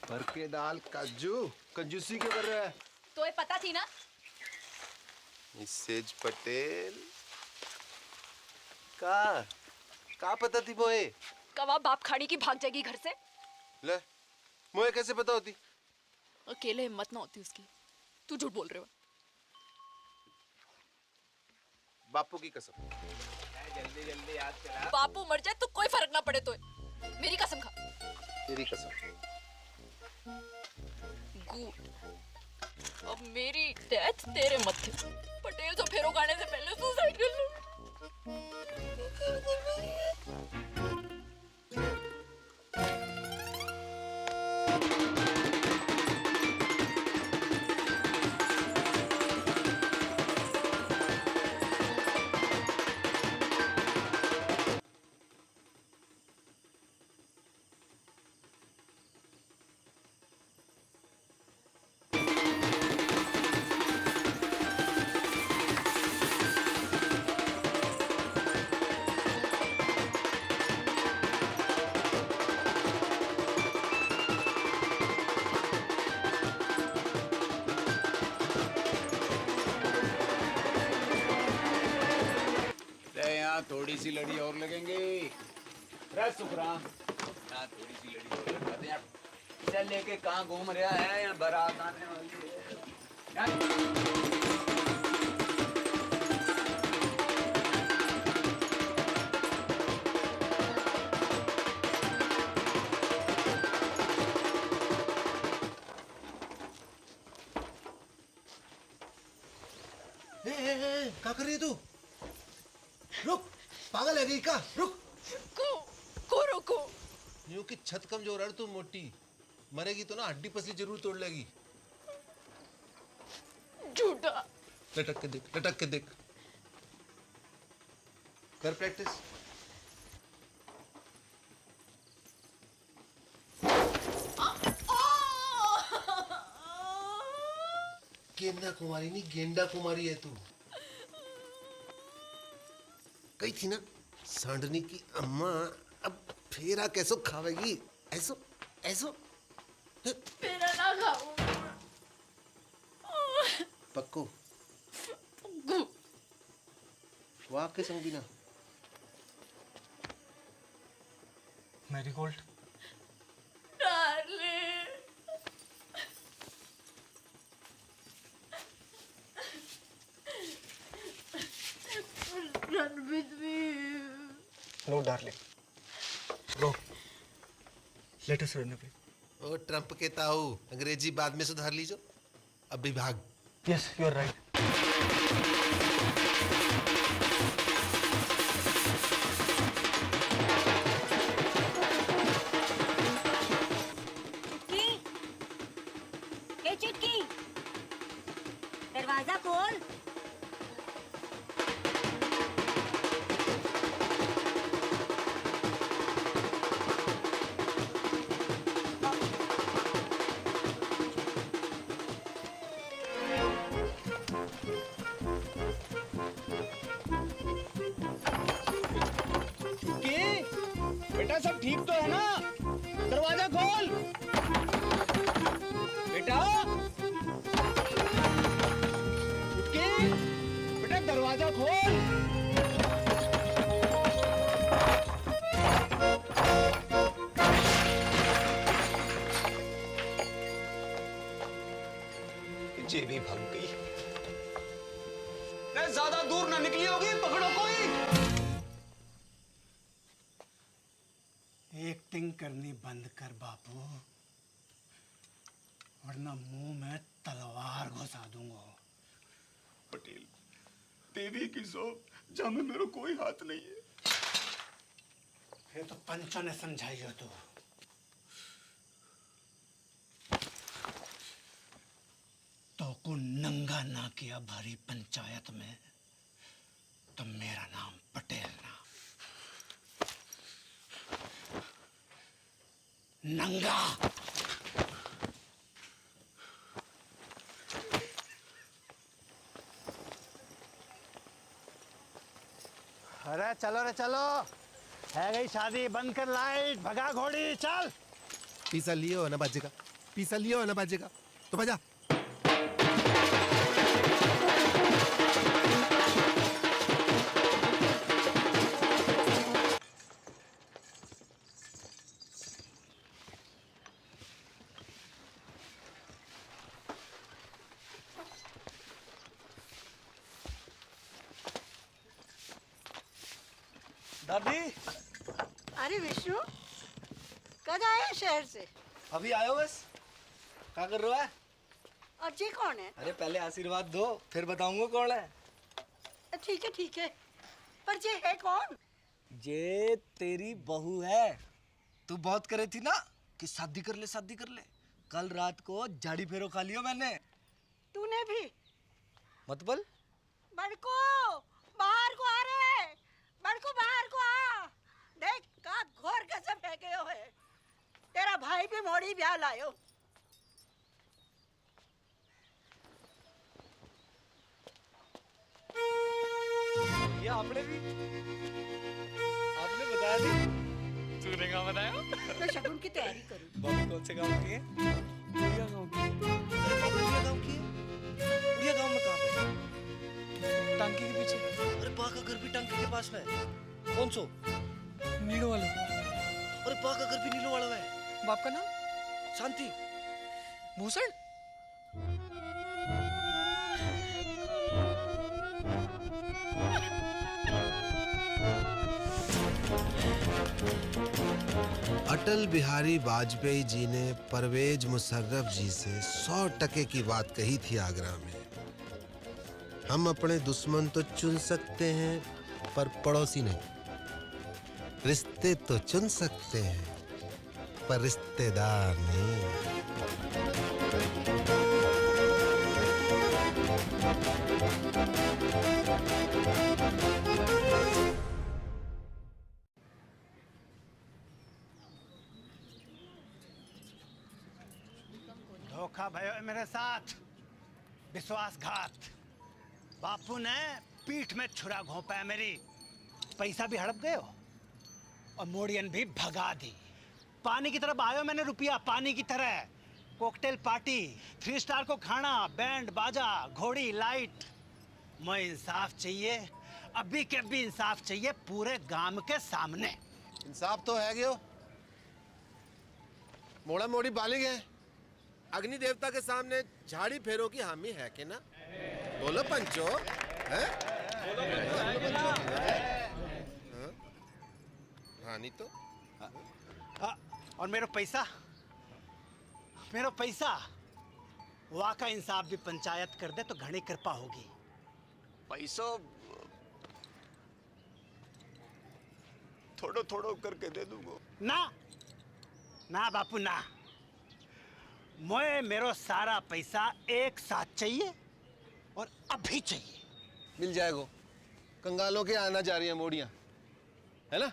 भर के दाल काजू कंजूसी क्यों कर रहा है? तो ये पता थी ना? मिसेज पटेल का पता थी मोए? कवा बाप खाड़ी की भाग जाएगी घर से। ले मोए कैसे पता होती? अकेले हिम्मत ना होती उसकी। तू झूठ बोल रहे हो। बापू की कसम। जल्दी जल्दी याद करा। बापू मर जाए तो कोई फर्क ना पड़े तो मेरी कसम खा। तेरी कसम। अब मेरी डेथ तेरे मत्थे। पटेल तो फेरो खाने से पहले सुसाइड कर लो। थोड़ी सी लड़ी और लगेंगे। सुखराम, यहाँ थोड़ी सी लड़ी और लगाते हैं। चल लेके कहाँ घूम रहा है? यहाँ बारात आने वाली है। क्या कर रही है तू? रुक, पागल है गई का? रुक। को रोको। यूं कि छत कमजोर है तू मोटी, मरेगी तो ना हड्डी पसली जरूर तोड़ लेगी। झूठा। लटक के देख, लटक के देख। कर प्रैक्टिस। गेंदा कुमारी नहीं, गेंडा कुमारी है तू। कही थी ना सांडनी की अम्मा, अब फेरा कैसो खावेगी? ऐसो ऐसो फेरा ना खाऊं। पक्को वाह के संगी ना। Marigold, no darling, go, let us run away. ओ ट्रम्प के ताऊ, अंग्रेजी बाद में सुधार लीजो, अभी भाग। Yes, you are right. चुटकी, दरवाजा खोल। बेटा सब ठीक तो है ना? दरवाजा खोल बेटा। बेटा दरवाजा खोल। जेबी भाग गई। ज्यादा दूर ना निकली होगी, पकड़ो कोई। एक्टिंग करनी बंद कर बापू, वरना मुंह में तलवार घुसा दूंगा। पटेल, देवी की सौ जहाँ में मेरा कोई हाथ नहीं है। फिर तो पंचों ने समझाई हो तो को नंगा ना किया भारी पंचायत में तो मेरा नाम पटेल ना, नंगा। अरे चलो रे चलो, है गई शादी, बंद कर लाइट, भगा घोड़ी, चल। पीसा लियो ना बाजेगा, पीसा लियो ना बाजेगा, तो बजा। दादी। अरे विष्णु, कब आया शहर से? अभी आयो बस। क्या कर रहा है? और ये कौन है? अरे पहले आशीर्वाद दो, फिर बताऊंगा कौन है। ठीक है, पर ये है कौन? ये तेरी बहू है। तू बहुत करे थी ना कि शादी कर ले। कल रात को झाड़ी फेरो खा लियो मैंने। तूने भी? मतलब? बड़को, बाहर को आ रे, बड़को बाहर को आ। देख का घोर कैसे फेंके है। तेरा भाई भी मोड़ी ब्याह लायो। ये आपने बताया नहीं? तूने क्या बताया? मैं शगुन की तैयारी करूं। बाबू कौन से गांव की है? उड़िया गांव की। उड़िया गांव की है? उड़िया गांव में कहाँ पे? टांकी के पीछे। अरे बा का घर भी टांकी के पास में है। कौन सो? नीलो वाला। अरे बा का घर भी नीलो वाला है। बाप का नाम? शांति। भूषण? अटल बिहारी वाजपेयी जी ने परवेज मुशर्रफ जी से 100% की बात कही थी आगरा में। हम अपने दुश्मन तो चुन सकते हैं पर पड़ोसी नहीं। रिश्ते तो चुन सकते हैं पर रिश्तेदार नहीं। धोखा भयो है मेरे साथ, विश्वासघात। बापू ने पीठ में छुरा घोंपा है मेरी। पैसा भी हड़प गए हो और मोड़ियन भी भगा दी। पानी की तरफ आयो मैंने रुपया, पानी की तरह। कॉकटेल पार्टी, 3 स्टार को खाना, बैंड बाजा, घोड़ी लाइट। मैं इंसाफ चाहिए, अभी के अभी इंसाफ चाहिए पूरे गांव के सामने। इंसाफ तो है गयो, मोड़ा मोड़ी बालिग है। अग्नि देवता के सामने झाड़ी फेरो की हामी है कि ना? बोलो पंचो, हैं? हाँ नहीं तो और मेरा पैसा वाका इंसाफ भी पंचायत कर दे तो घनी कृपा होगी। पैसों थोड़ो थोड़ो करके दे दूंगा। ना बापू ना, मुझे मेरो सारा पैसा एक साथ चाहिए और अभी चाहिए। मिल जाएगा। कंगालों के आना जा रही है मोड़ियां, है ना?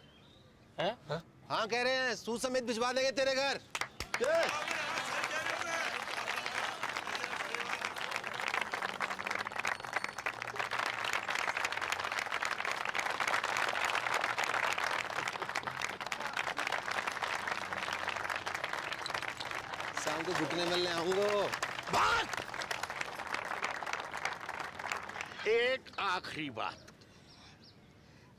हाँ कह रहे हैं, सूद समेत भिजवा देंगे तेरे घर। शाम को घुटने मिलने आऊंगा। बात एक आखिरी बात,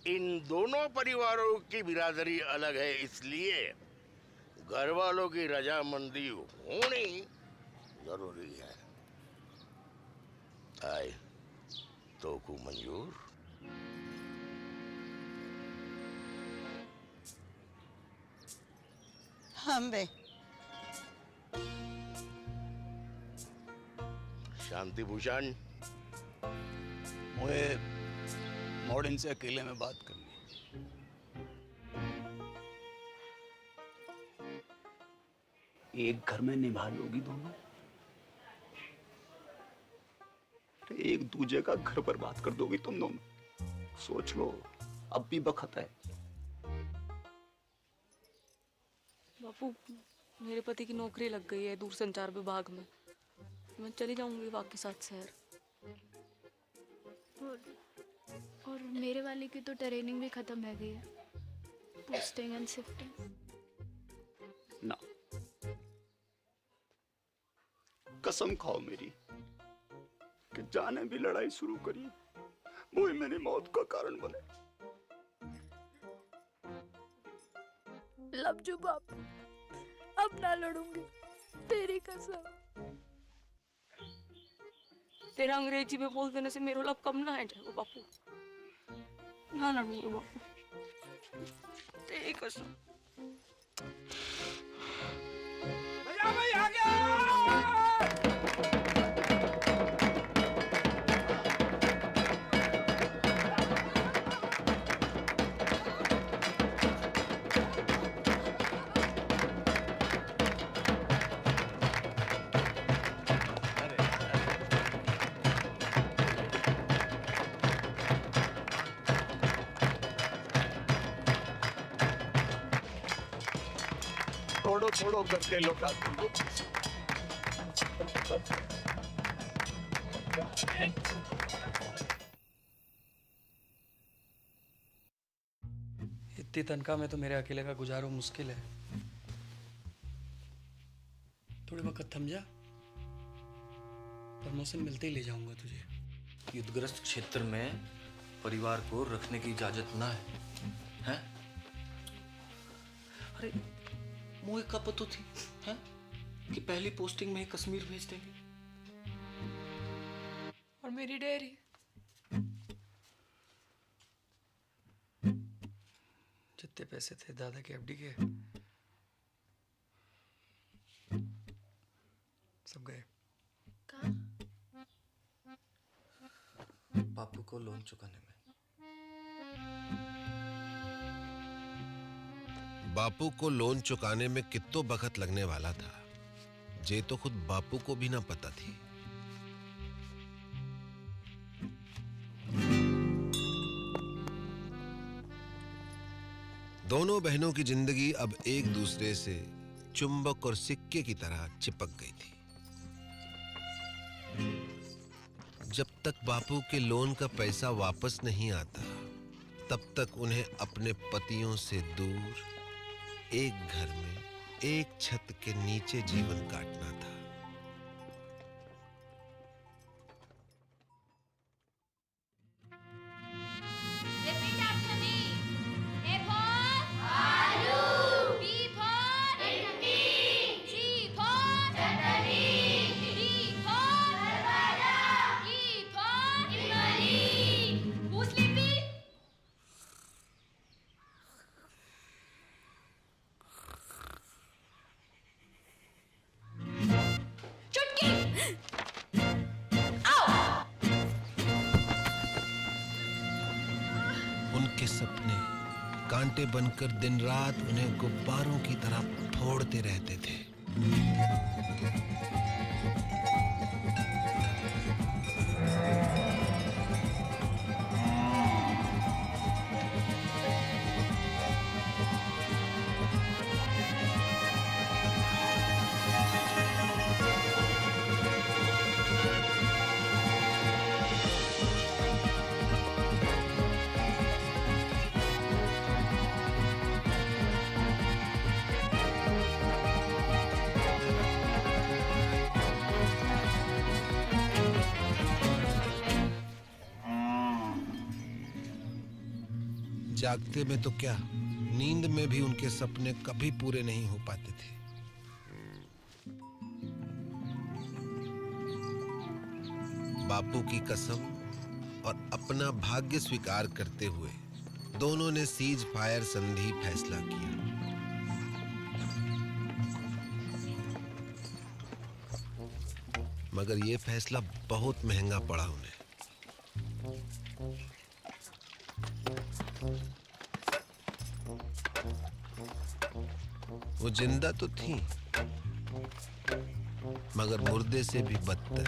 इन दोनों परिवारों की बिरादरी अलग है, इसलिए घर वालों की रजामंदी होनी जरूरी है। आए तो को मंजूर? हम बे शांति भूषण, मुझे मॉडर्न से अकेले में बात करनी। एक घर में निभा लोगी दोनों, एक दूजे का घर बर्बाद कर दोगी तुम दोनों। सोच लो, अब भी वक्त है। बापू, मेरे पति की नौकरी लग गई है दूरसंचार विभाग में, मैं चली जाऊंगी वाके साथ शहर। और मेरे वाले की तो ट्रेनिंग भी खत्म है गई है, पोस्टिंग एंड शिफ्टिंग। ना, कसम खाओ मेरी कि जाने भी लड़ाई शुरू करी वो ही मेरी मौत का कारण बने। लवजू बापू, अब ना लड़ूंगी, तेरी कसम। तेरा अंग्रेजी में बोल देने से मेरा लब कम ना है जाएगा बापू, ना लड़ूंगी बापू, तेरी कसम। भैया भाई आ गया। थोड़ो थोड़ो करके लौटा दूंगा। इतनी तनख्वाह में तो मेरे अकेले का गुजारो मुश्किल है। थोड़े वक्त थम जा, प्रमोशन मिलते ही ले जाऊंगा तुझे। युद्धग्रस्त क्षेत्र में परिवार को रखने की इजाजत ना है, हैं? अरे मुझे कब पता थी, हैं? कि पहली पोस्टिंग में ही कश्मीर भेज देंगे। और मेरी डेयरी, जितने पैसे थे दादा के एफडी के, सब गए। बापू को लोन चुकाने में। बापू को लोन चुकाने में कितो वक्त लगने वाला था, जे तो खुद बापू को भी ना पता थी। दोनों बहनों की जिंदगी अब एक दूसरे से चुंबक और सिक्के की तरह चिपक गई थी। जब तक बापू के लोन का पैसा वापस नहीं आता, तब तक उन्हें अपने पतियों से दूर एक घर में एक छत के नीचे जीवन काटना था। के सपने कांटे बनकर दिन रात उन्हें गुब्बारों की तरह फोड़ते रहते थे। जागते में तो क्या, नींद में भी उनके सपने कभी पूरे नहीं हो पाते थे। बापू की कसम और अपना भाग्य स्वीकार करते हुए दोनों ने सीज फायर संधि फैसला किया। मगर यह फैसला बहुत महंगा पड़ा उन्हें। वो जिंदा तो थी, मगर मुर्दे से भी बदतर।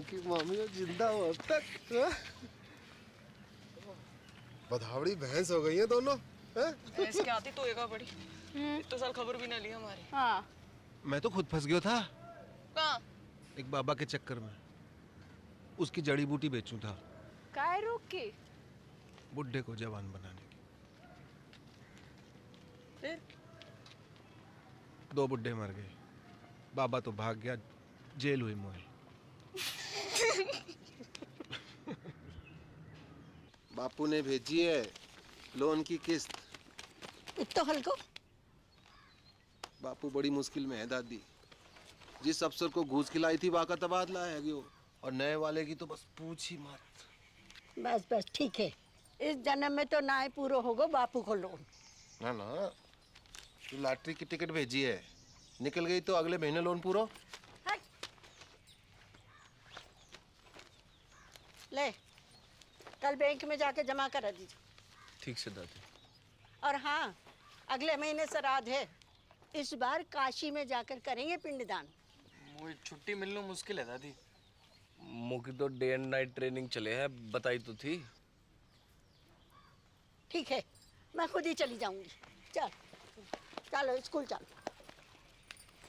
की मामी जिंदा हो अब तक। बधावड़ी भैंस हो गई है दोनों। भैंस के आती तो एगा बड़ी। तो साल खबर भी ना ली हमारी। हाँ। मैं तो खुद फंस गया था कहाँ? एक बाबा के चक्कर में। उसकी जड़ी बूटी बेचूं था। काय रोक के? बुड्ढे को जवान बनाने की। फिर? 2 बुड्ढे मर गए, बाबा तो भाग गया, जेल हुई मोई। बापू ने भेजी है लोन की किस्त। इतना हल्को? बापू बड़ी मुश्किल में है दादी। जिस अफसर को घूस खिलाई थी वाका तबादला है गयो, और नए वाले की तो बस पूछ ही मत। बस बस ठीक है, इस जन्म में तो ना ही पूरा होगा बापू को लोन। ना ना, तो लॉटरी की टिकट भेजी है, निकल गई तो अगले महीने लोन पूरा। ले, कल बैंक में जाके जमा करा दीजिए। ठीक से दादी। और हाँ, अगले महीने श्राद्ध है, इस बार काशी में जाकर करेंगे पिंडदान। मुझे छुट्टी मिलना मुश्किल है दादी। मुझे तो डे एंड नाइट ट्रेनिंग चले है, बताई तो थी। ठीक है, मैं खुद ही चली जाऊंगी। चल चलो स्कूल चलो।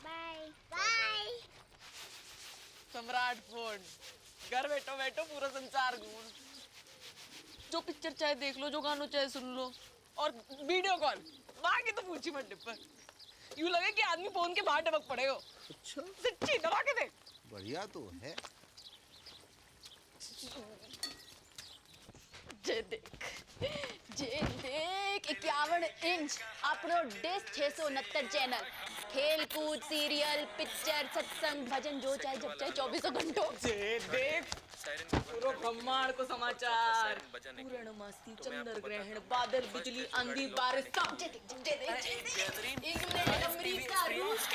Bye bye. सम्राट फोन, घर बैठो बैठो पूरा संसार घूम। जो पिक्चर चाहे देख लो, जो गानों चाहे सुन लो, और वीडियो कॉल। बाकी तो पूछी मत डिब्बा। यूं लगे कि आदमी फोन के बाहर टपक पड़े हो। अच्छा, सच्ची दबा के देख। बढ़िया तो है। जे देख 51 इंच अपनो डिश 669 चैनल, खेल कूद, सीरियल, पिक्चर, सत्संग, भजन, जो चाहे जब चाहे 24 घंटों। जे देख पूरा ब्रह्मांड को समाचार, पूर्णमासी, चंद्र ग्रहण, बादल, बिजली, आंधी, बारिश, सब जे देख। इंग्लैंड, अमेरिका, रूस,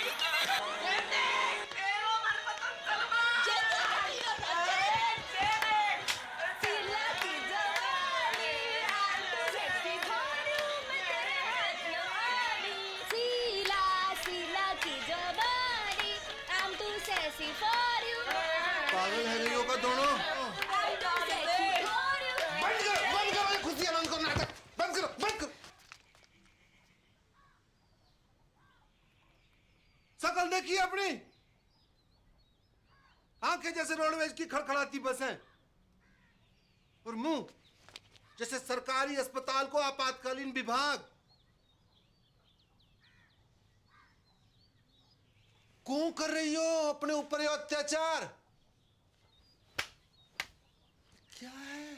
पागल है गई का दोनों। बंद करो खुशी आनंद को नाटक, बंद करो बंद करो। शकल देखिए अपनी, आंखें जैसे रोडवेज की खड़खड़ाती बसें, और मुंह जैसे सरकारी अस्पताल को आपातकालीन विभाग। क्यों कर रही हो अपने ऊपर ये अत्याचार? क्या है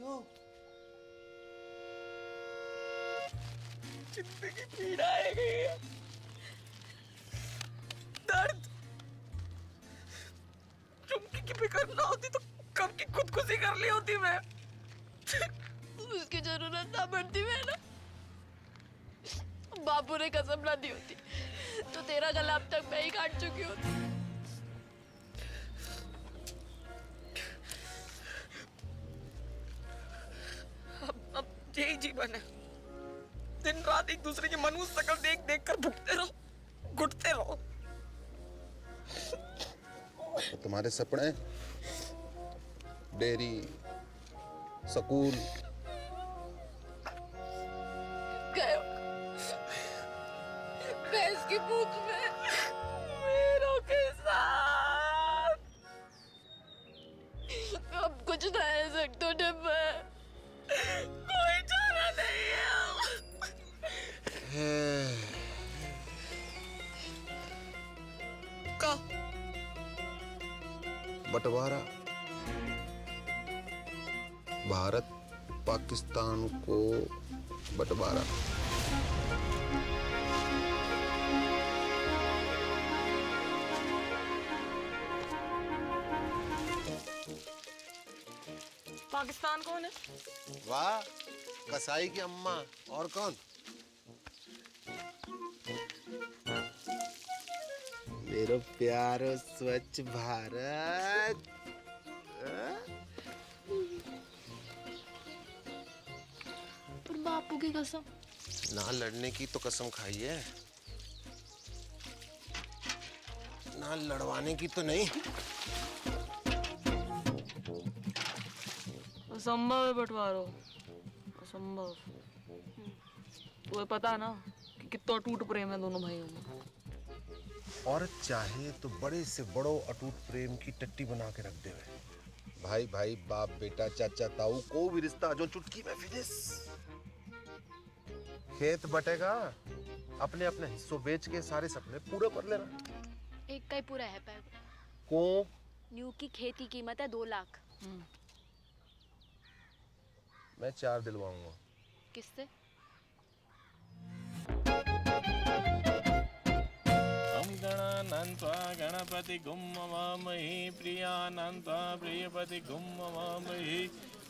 यो? जिंदगी पीड़ाए गई है, दर्द। चुमकी की फिक्र ना होती तो कब की खुदकुशी कर ली होती मैं। उसकी जरूरत ना पड़ती मैं ना, बापू ने कसम ना दी होती तो तेरा गला अब तक मैं ही काट चुकी होती। अब यही जीवन है, दिन रात एक दूसरे की मनुष्य शक्ल देख देख कर भुगते रहो, घुटते रहो। तो तुम्हारे सपने, डेयरी, स्कूल, भैंस की पूंछ में मेरों के साथ अब कुछ ना है सकते डिब्बा, कोई चारा नहीं है। का बंटवारा, भारत पाकिस्तान को बंटवारा। पाकिस्तान कौन है? वाह, कसाई की अम्मा। और कौन? मेरा प्यारो स्वच्छ भारत। पर बापू की कसम, ना लड़ने की तो कसम खाई है, ना लड़वाने की तो नहीं। असंभव है बंटवारो, असंभव। तुम्हें पता है ना कि कितना टूट प्रेम है दोनों भाइयों में। औरत चाहे तो बड़े से बड़ो अटूट प्रेम की टट्टी बना के रख दे। भाई भाई, बाप बेटा, चाचा ताऊ, को भी रिश्ता जो चुटकी में फिनिश। खेत बटेगा, अपने अपने हिस्सों बेच के सारे सपने पूरे कर लेना। एक का ही पूरा है पैर को न्यू की खेती कीमत है 2 लाख। मैं 4 दिलवाऊंगा। किससे? हम गणानन्त्वा गणपति गुम्मवामहि प्रियानन्त्वा प्रियपति गुम्मवामहि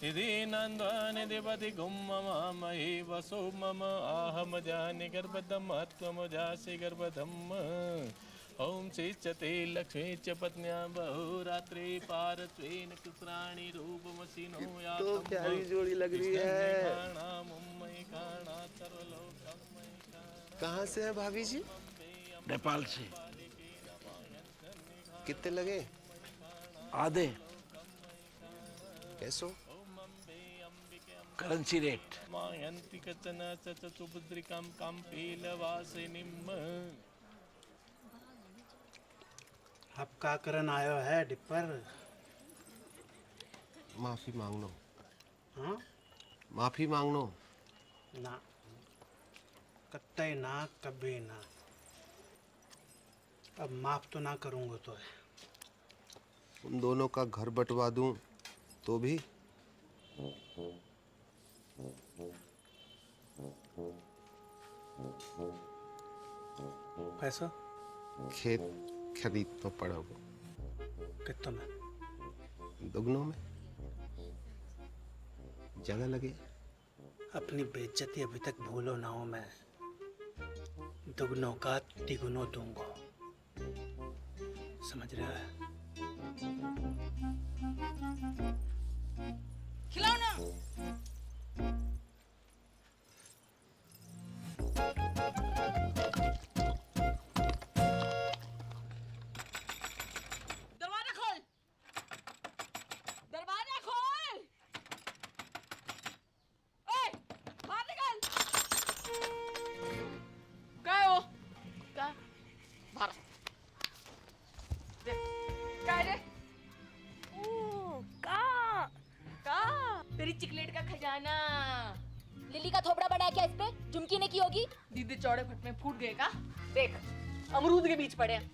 निधिनन्त्वा निधिपति गुम्मवामहि वसो मम आहम जानि गर्भदम त्वमजासि गर्भदम। ओम श्रीचते लक्ष्मी च पत्न्या बहुरात्रि पारत्वेन कुसराणि रूपमसिनो या तो प्यारी जोड़ी लग रही है। कहाँ से है भाभी जी? नेपाल से। कितने लगे? आधे। कैसो? Currency rate. मायन्ति कचन चतुभद्रिकं कम्पीलवासिनीम्। अब का करन आयो है डिपर? माफी मांग लो। हाँ? माफी मांग लो। ना, कतई ना, कभी ना। अब माफ तो ना करूंगा तो है। उन दोनों का घर बंटवा दूं तो भी? पैसा? खेत खरीद तो पड़ोगे। कितनों में? दुगनों में। जगह लगे। अपनी बेइज्जती अभी तक भूलो ना हो। मैं दुगनों का तिगुनों दूंगा, समझ रहा है? खिलाओ ना। दरवाजा खोल, दरवाजा खोल। ओए, बाहर निकल। काय हो? का? बाहर। काय रे? का? तेरी चिकलेट का खजाना। लिली का थोपड़ा बड़ा है क्या इस पे? झुमकी ने की होगी? दीदी चौड़े फट में फूट गए का? देख, अमरूद के बीच पड़े हैं।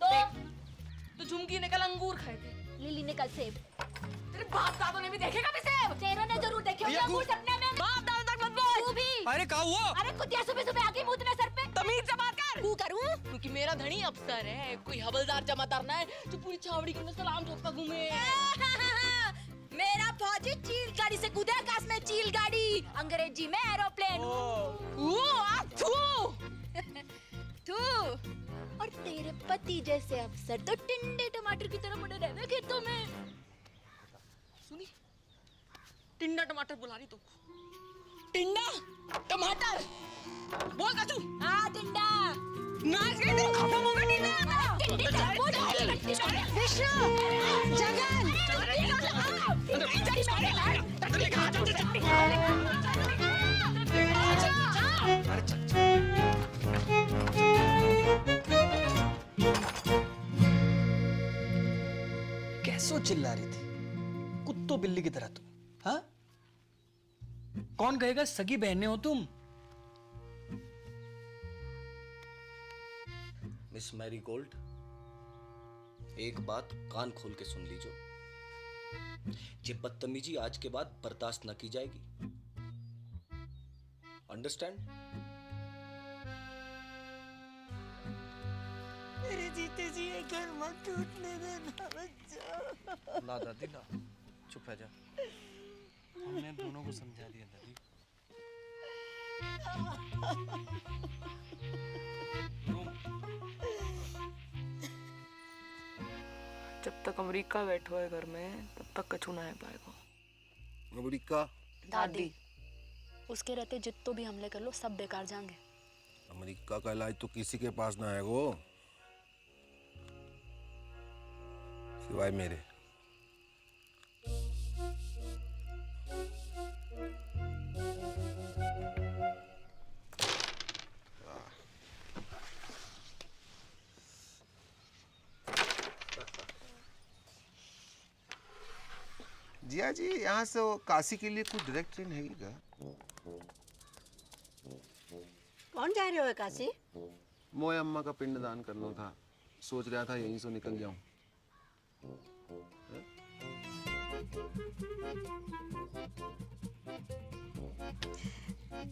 तो झुमकी ने कल अंगूर खाए थे, लिली ने कल सेब। तेरे बाप दादों ने भी देखे कभी सेब? तेरों ने जरूर देखे होंगे अंगूर सपने में। बाप दादा तक मत बोल। तू भी। अरे कहा हुआ? अरे कुतिया सुबह सुबह आके मुंह सर पे। तमीज से बात कर। तू करूं? क्योंकि मेरा धनी अफसर है, कोई हवलदार जमादार ना है जो पूरी छावड़ी के अंदर सलाम ठोकता घूमे। मेरा फौजी चील गाड़ी से कूदे आकाश में, चील गाड़ी, अंग्रेजी में एरोप्लेन। तू और तेरे पति जैसे अफसर तो टिंडे टमाटर की तरह पड़े रहते खेतों में। सुनी, टिंडा टमाटर बुला रही तो। टिंडा टमाटर बोल का तू। हाँ टिंडा। नाच के तो खत्म हो गई टिंडा। विष्णु, जगन, कैसो चिल्ला रही थी कुत्तो बिल्ली की तरह तुम? हाँ, कौन कहेगा सगी बहनें हो तुम? मिस मैरी गोल्ड, एक बात कान खोल के सुन लीजो। ये बदतमीजी आज के बाद बर्दाश्त न की जाएगी। अंडरस्टैंड? मेरे जीते जी ये घर मत टूटने देना बच्चा। ना दादी ना, चुप रह जा। हमने दोनों को समझा दिया दादी। जब तक अमेरिका बैठो है घर में तब तक कछु ना है पाएगा। अमेरिका? दादी, उसके रहते जित्तो भी हमले कर लो सब बेकार जाएंगे। अमेरिका का इलाज तो किसी के पास ना है वो, सिवाय मेरे। जिया जी, यहाँ से काशी के लिए कोई डायरेक्ट ट्रेन है क्या? कौन जा रहे हो काशी? मोए अम्मा का पिंडदान करना था, सोच रहा था यहीं से निकल जाऊं।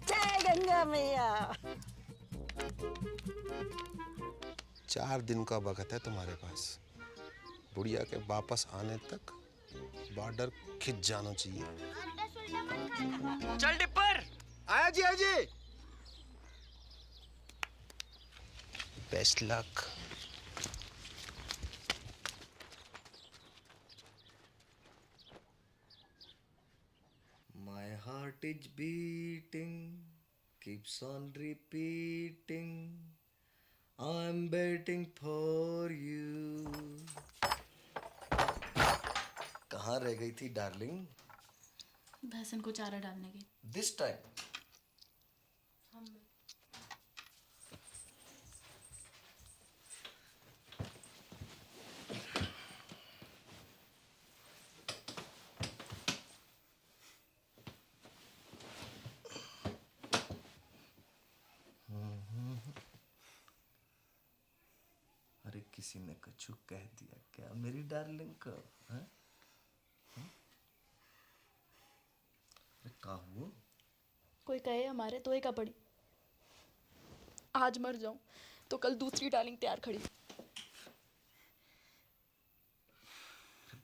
जय गंगा मैया। 4 दिन का वक्त है तुम्हारे पास। बुढ़िया के वापस आने तक बॉर्डर खिंच जाना चाहिए। चल डिपर। आया जी, आया जी। Best luck. My heart is beating, keeps on repeating. I'm waiting for you. कहाँ रह गई थी डार्लिंग? भैंसन को चारा डालने की। This time. अरे किसी ने कछु कह दिया क्या मेरी डार्लिंग को? हाँ? का हुआ? कोई कहे हमारे तो एक पड़ी। आज मर जाऊं तो कल दूसरी डार्लिंग तैयार खड़ी।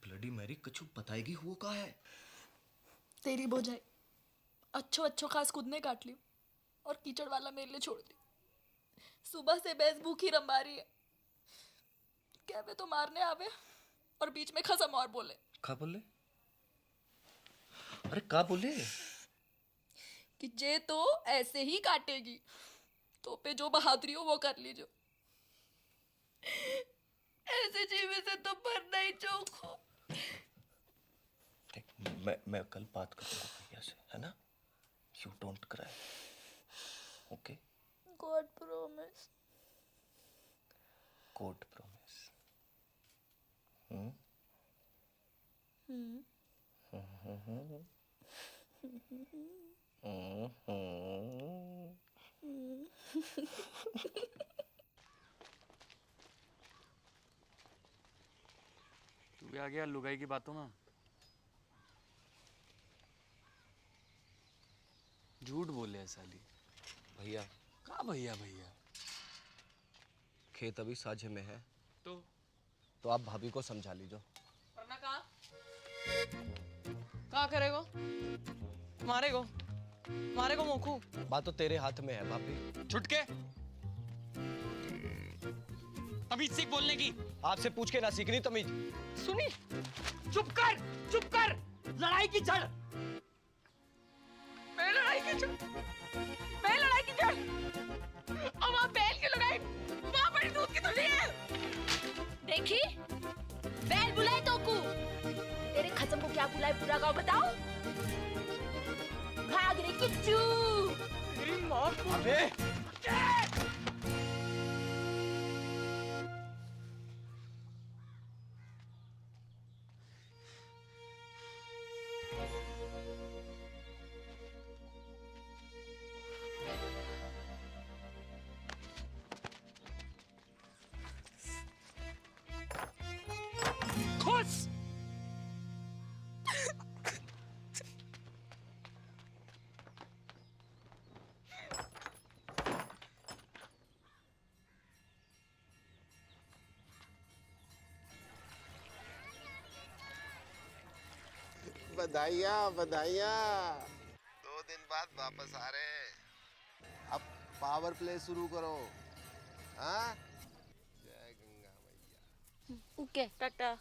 ब्लडी मैरी, कछु बताएगी हुआ का है? तेरी बोझाई अच्छो अच्छो खास खुद ने काट ली और कीचड़ वाला मेरे लिए छोड़ दी। सुबह से भैंस भूखी रंबा रही है। कहवे तो मारने आवे और बीच में खसम और बोले। का बोले? अरे का बोले? कि जे तो ऐसे ही काटेगी, तो पे जो बहादुरी हो वो कर लीजो। ऐसे जीवे से तो मरना ही चौखो। मैं कल बात करूंगा भैया से, है ना? You don't cry, okay? God promise. God promise. तू भी आ गया लुगाई की बातों में। झूठ बोले है साली। भैया का भैया भैया? खेत अभी साझे में है तो आप भाभी को समझा लीजिए। वरना कहाँ करेगो? मारेगो मोखू। बात तो तेरे हाथ में है भाभी। छुटके तमीज सीख बोलने की। आपसे पूछ के ना सीखनी तमीज। सुनी, चुप कर। लड़ाई की जड़। मैं लड़ाई की जड़। और वहाँ बैल की लड़ाई, वहाँ बड़ी दूध की थैली है। देखी बैल बुलाए तो को तेरे खत्म को क्या बुलाए पूरा गाँव बताओ। भाग रे किच्चू। मेरी माँ को। अबे खुश। बधाइयाँ 2 दिन बाद वापस आ रहे हैं। अब पावर प्ले शुरू करो। हाँ, जय गंगा मैया। ओके टाटा।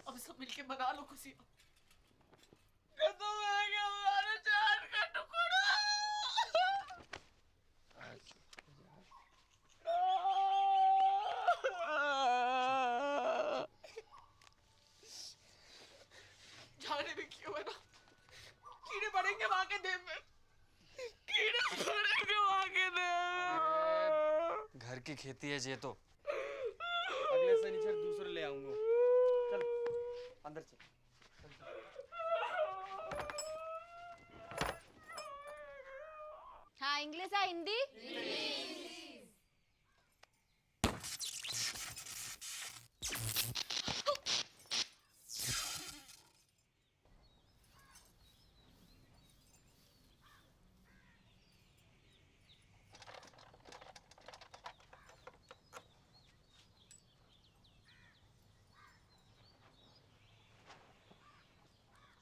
अब सब मिलके मना लो खुशी। खत्म हो गया हमारा जान का टुकड़ा। जाने भी क्यों है ना, कीड़े पड़ेंगे वहां के देह में। घर की खेती है जे तो। अगले शनिचर दूसरे ले आऊंगा। चल अंदर चल। हाँ इंग्लिश है हिंदी।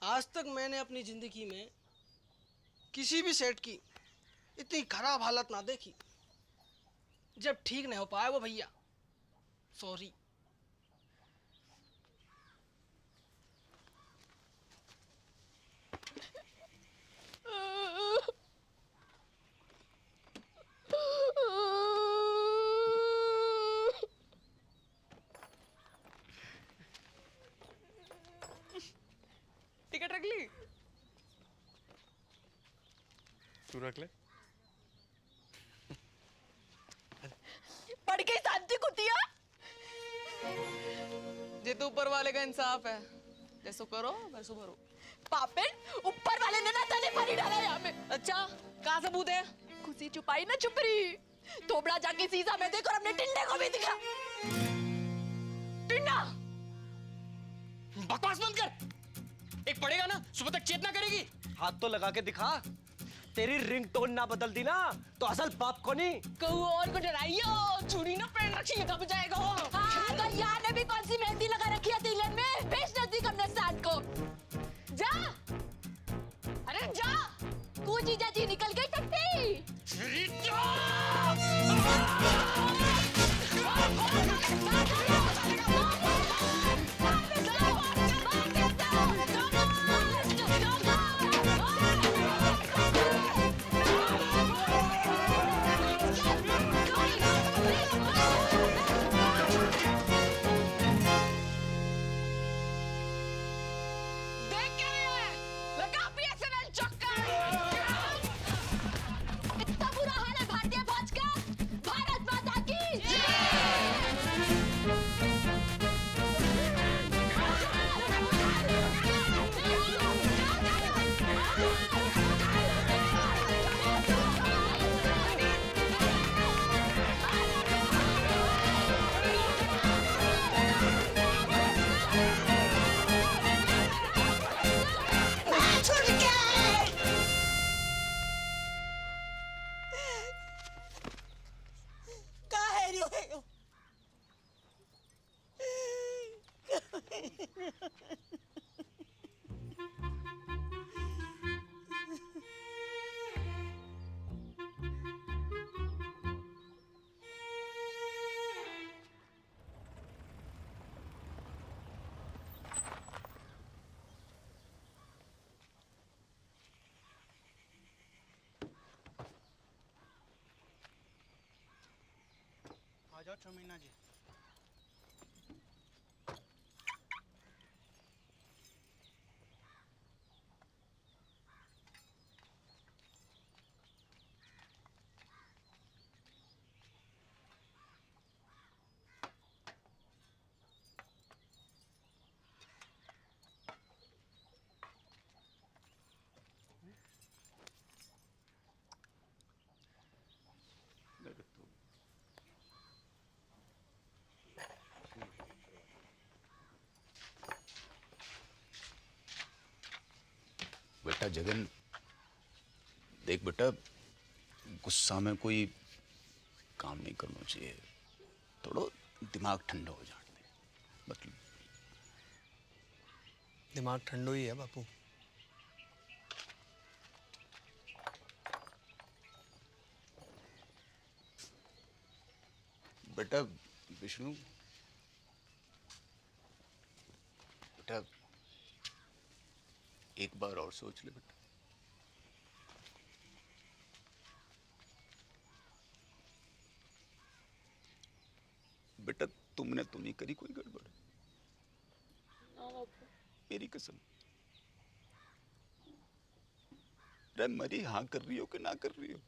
आज तक मैंने अपनी जिंदगी में किसी भी सेठ की इतनी खराब हालत ना देखी। जब ठीक नहीं हो पाया वो भैया, सॉरी। टिकट रख ली? तू रख ले। पढ़ के शांति कुतिया। ये तो ऊपर वाले का इंसाफ है, जैसो करो वैसो भरो। पापेट ऊपर वाले ने ना तने पानी डाला यहाँ में। अच्छा कहाँ सबूत है? खुशी छुपाई ना छुपरी। थोबड़ा जाके शीशा में देख और अपने टिंडे को भी दिखा। टिंडा बकवास बंद कर। एक पड़ेगा ना सुबह तक चेतना करेगी। हाथ तो लगा के दिखा। तेरी रिंगटोन ना बदल दी ना तो असल बाप को नहीं। कहू और को डराइयो, चूड़ी ना पहन रखी है, दब जाएगा। हाँ तो यहाँ ने भी कौन सी मेहंदी लगा रखी है तिलन में? बेच देती कमने साथ को। जा, अरे जा। कूची चाची निकल गई टट्टी। છો મીનાજી. बेटा जगन, देख बेटा, गुस्सा में कोई काम नहीं करना चाहिए. थोड़ा दिमाग ठंडा हो जाने दे. मतलब दिमाग ठंडो ही है बापू. बेटा विष्णु, बेटा एक बार और सोच ले बेटा. बेटा तुमने तो नहीं करी कोई गड़बड़? मेरी कसम. अरे मरी हाँ कर रही हो कि ना कर रही हो?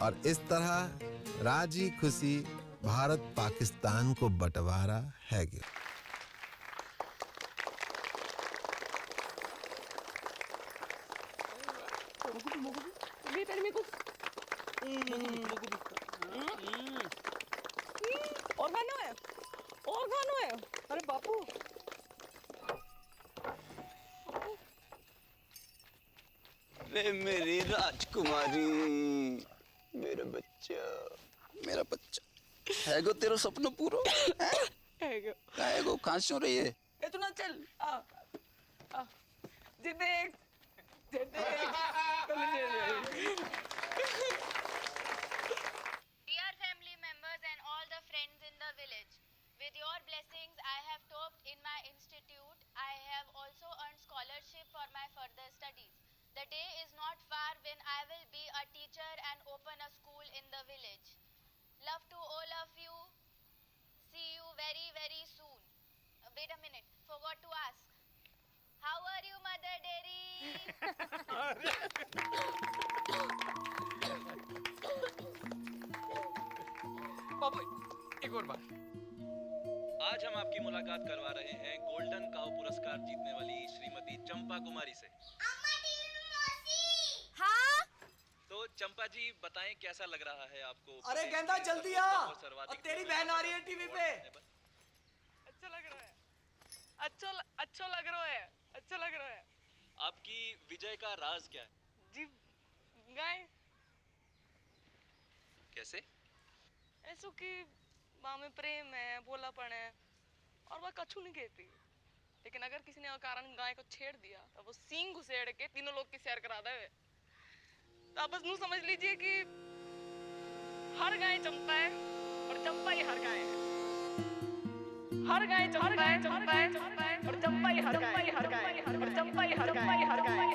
और इस तरह राजी खुशी भारत पाकिस्तान को बंटवारा है गया. और खाना है, और खाना है. अरे बापू, रे मेरी राजकुमारी, मेरा बच्चा, मेरा बच्चा है गो. तेरा सपना पूरा है गो. कहाँ से हो रही है? इतना चल. आ जे देख, जे देख. Dear family members and all the friends in the village, with your blessings I have topped in my institute. I have also earned scholarship for my further studies. The day is not far when I will be a teacher and open a school in the village. Love to all of you. See you very, very soon. Wait a minute, forgot to ask. How are you, Mother Dairy? बाबू एक और बात. आज हम आपकी मुलाकात करवा रहे हैं गोल्डन काउ पुरस्कार जीतने वाली श्रीमती चंपा कुमारी से. हाँ? तो चंपा जी बताएं कैसा लग रहा है आपको? अरे गेंदा जल्दी आ, और तेरी बहन आ रही है टीवी पे. अच्छा लग रहा है, अच्छा लग रहा है, अच्छा लग रहा है. आपकी विजय का राज क्या है? जी गाय कैसे? ऐसो कि माँ में प्रेम है, भोलापन है, और वह कछु नहीं कहती. लेकिन अगर किसी ने अकारण गाय को छेड़ दिया तो वो सींग घुसेड़ के तीनों लोग की सैर करा दे. तो आप बस नू समझ लीजिए कि हर गाय चंपा है और चंपा ही हर गाय है. हर गाय चंपा है और चंपा ही हर गाय है. और चंपा ही हर गाय है.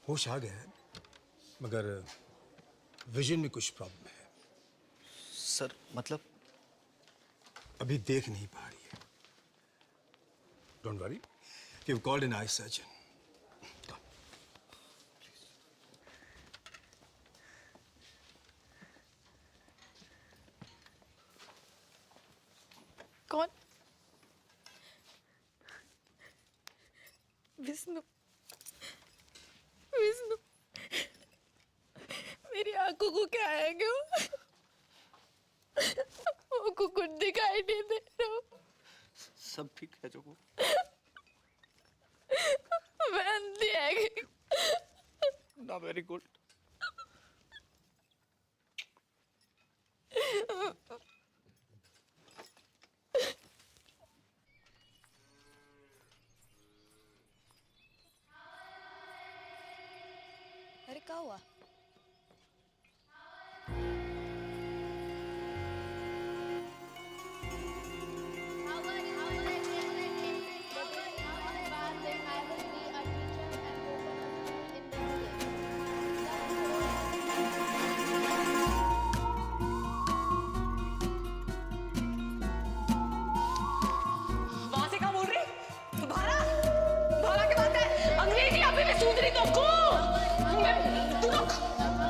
होश आ गया है, मगर विजन में कुछ प्रॉब्लम है। सर मतलब? अभी देख नहीं पा रही है। Don't worry, we called an eye surgeon. कौन? विष्णु। विष्णु, मेरी आंखों को क्या है क्यों? वो को कुछ दिखाई नहीं दे रहा। सब ठीक है जोको? मैं अंधी है। ना, वेरी गुड। अरे क्या हुआ? वहां से क्या बोल रही? भारा भारा की बात है। अंग्रेजी अभी भी सूझ रही तो को।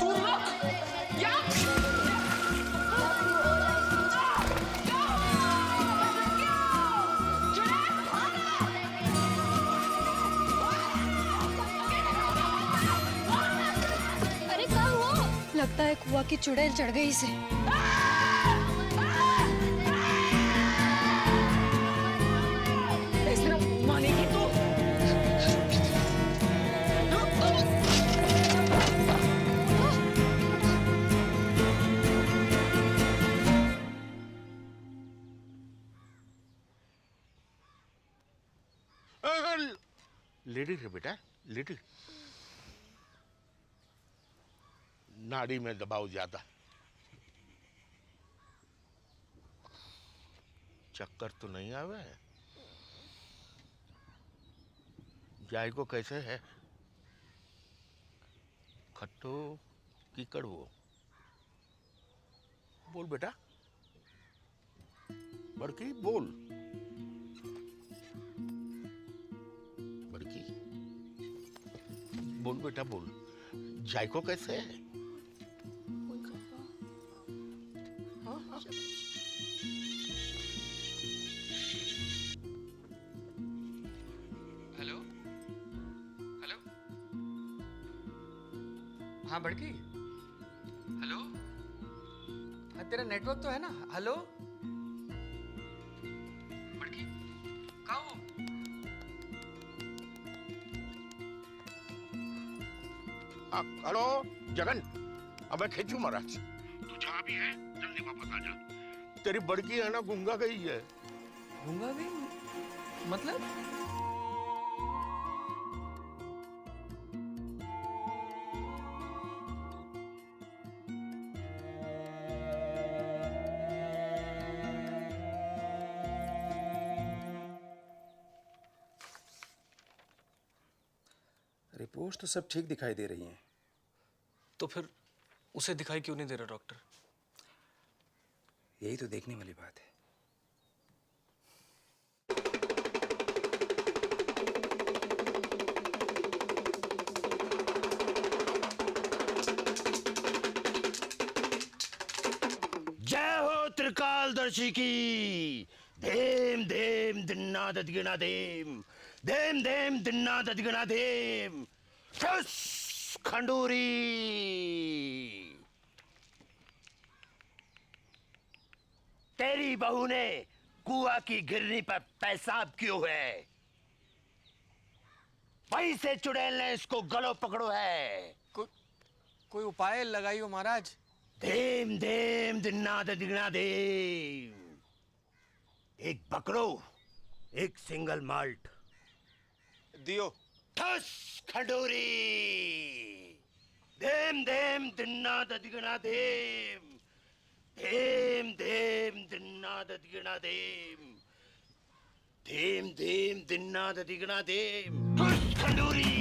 तू रुक या अरे क्या हुआ? लगता है कुआ की चुड़ैल चढ़ गई इसे। मानेगी तू? लिटिल है बेटा, लिटिल। नाड़ी में दबाव ज्यादा। चक्कर तो नहीं आवे? जायको कैसे है? खट्टो की कड़वो? बोल बेटा, बड़की बोल। बड़की बोल बेटा बोल। जायको कैसे है? हेलो हेलो, हाँ बड़की, हेलो। हाँ तेरा नेटवर्क तो है ना? हेलो बड़की, कहाँ हो? हेलो जगन, अब मैं खींचू महाराज। तू जहाँ भी है जल्दी वापस आ जा। तेरी बड़की है ना गूंगा गई है। गूंगा गई मतलब? रिपोर्ट्स तो सब ठीक दिखाई दे रही हैं। तो फिर उसे दिखाई क्यों नहीं दे रहा डॉक्टर? यही तो देखने वाली बात है। जय हो त्रिकालदर्शी की। धीम धीम दिन्ना ददगिना धीम, धीम धीम दिन्ना ददगिना धीम। ठुस खंडूरी। तेरी बहू ने कुआ की गिरनी पर पेशाब क्यों है? वहीं से चुड़ैल ने इसको गलो पकड़ो है। कोई उपाय लगाइयो महाराज। धीम धीम दिन्ना ददिगना धीम। एक बकरो, एक सिंगल माल्ट दियो। ठस खंडूरी। धीम धीम दिन्ना ददिगना धीम, धीम धीम दिन्ना ददिगना धीम, धीम धीम दिन्ना ददिगना धीम। ठस खंडूरी।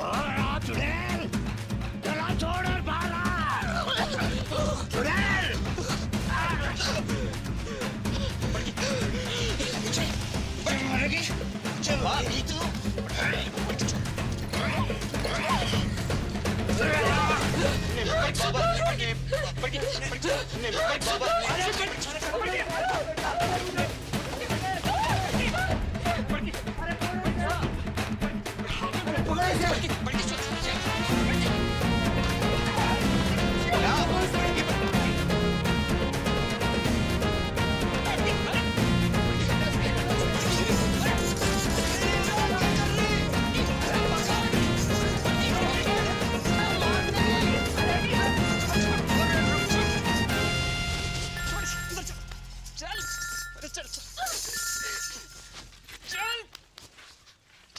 और चुड़ैल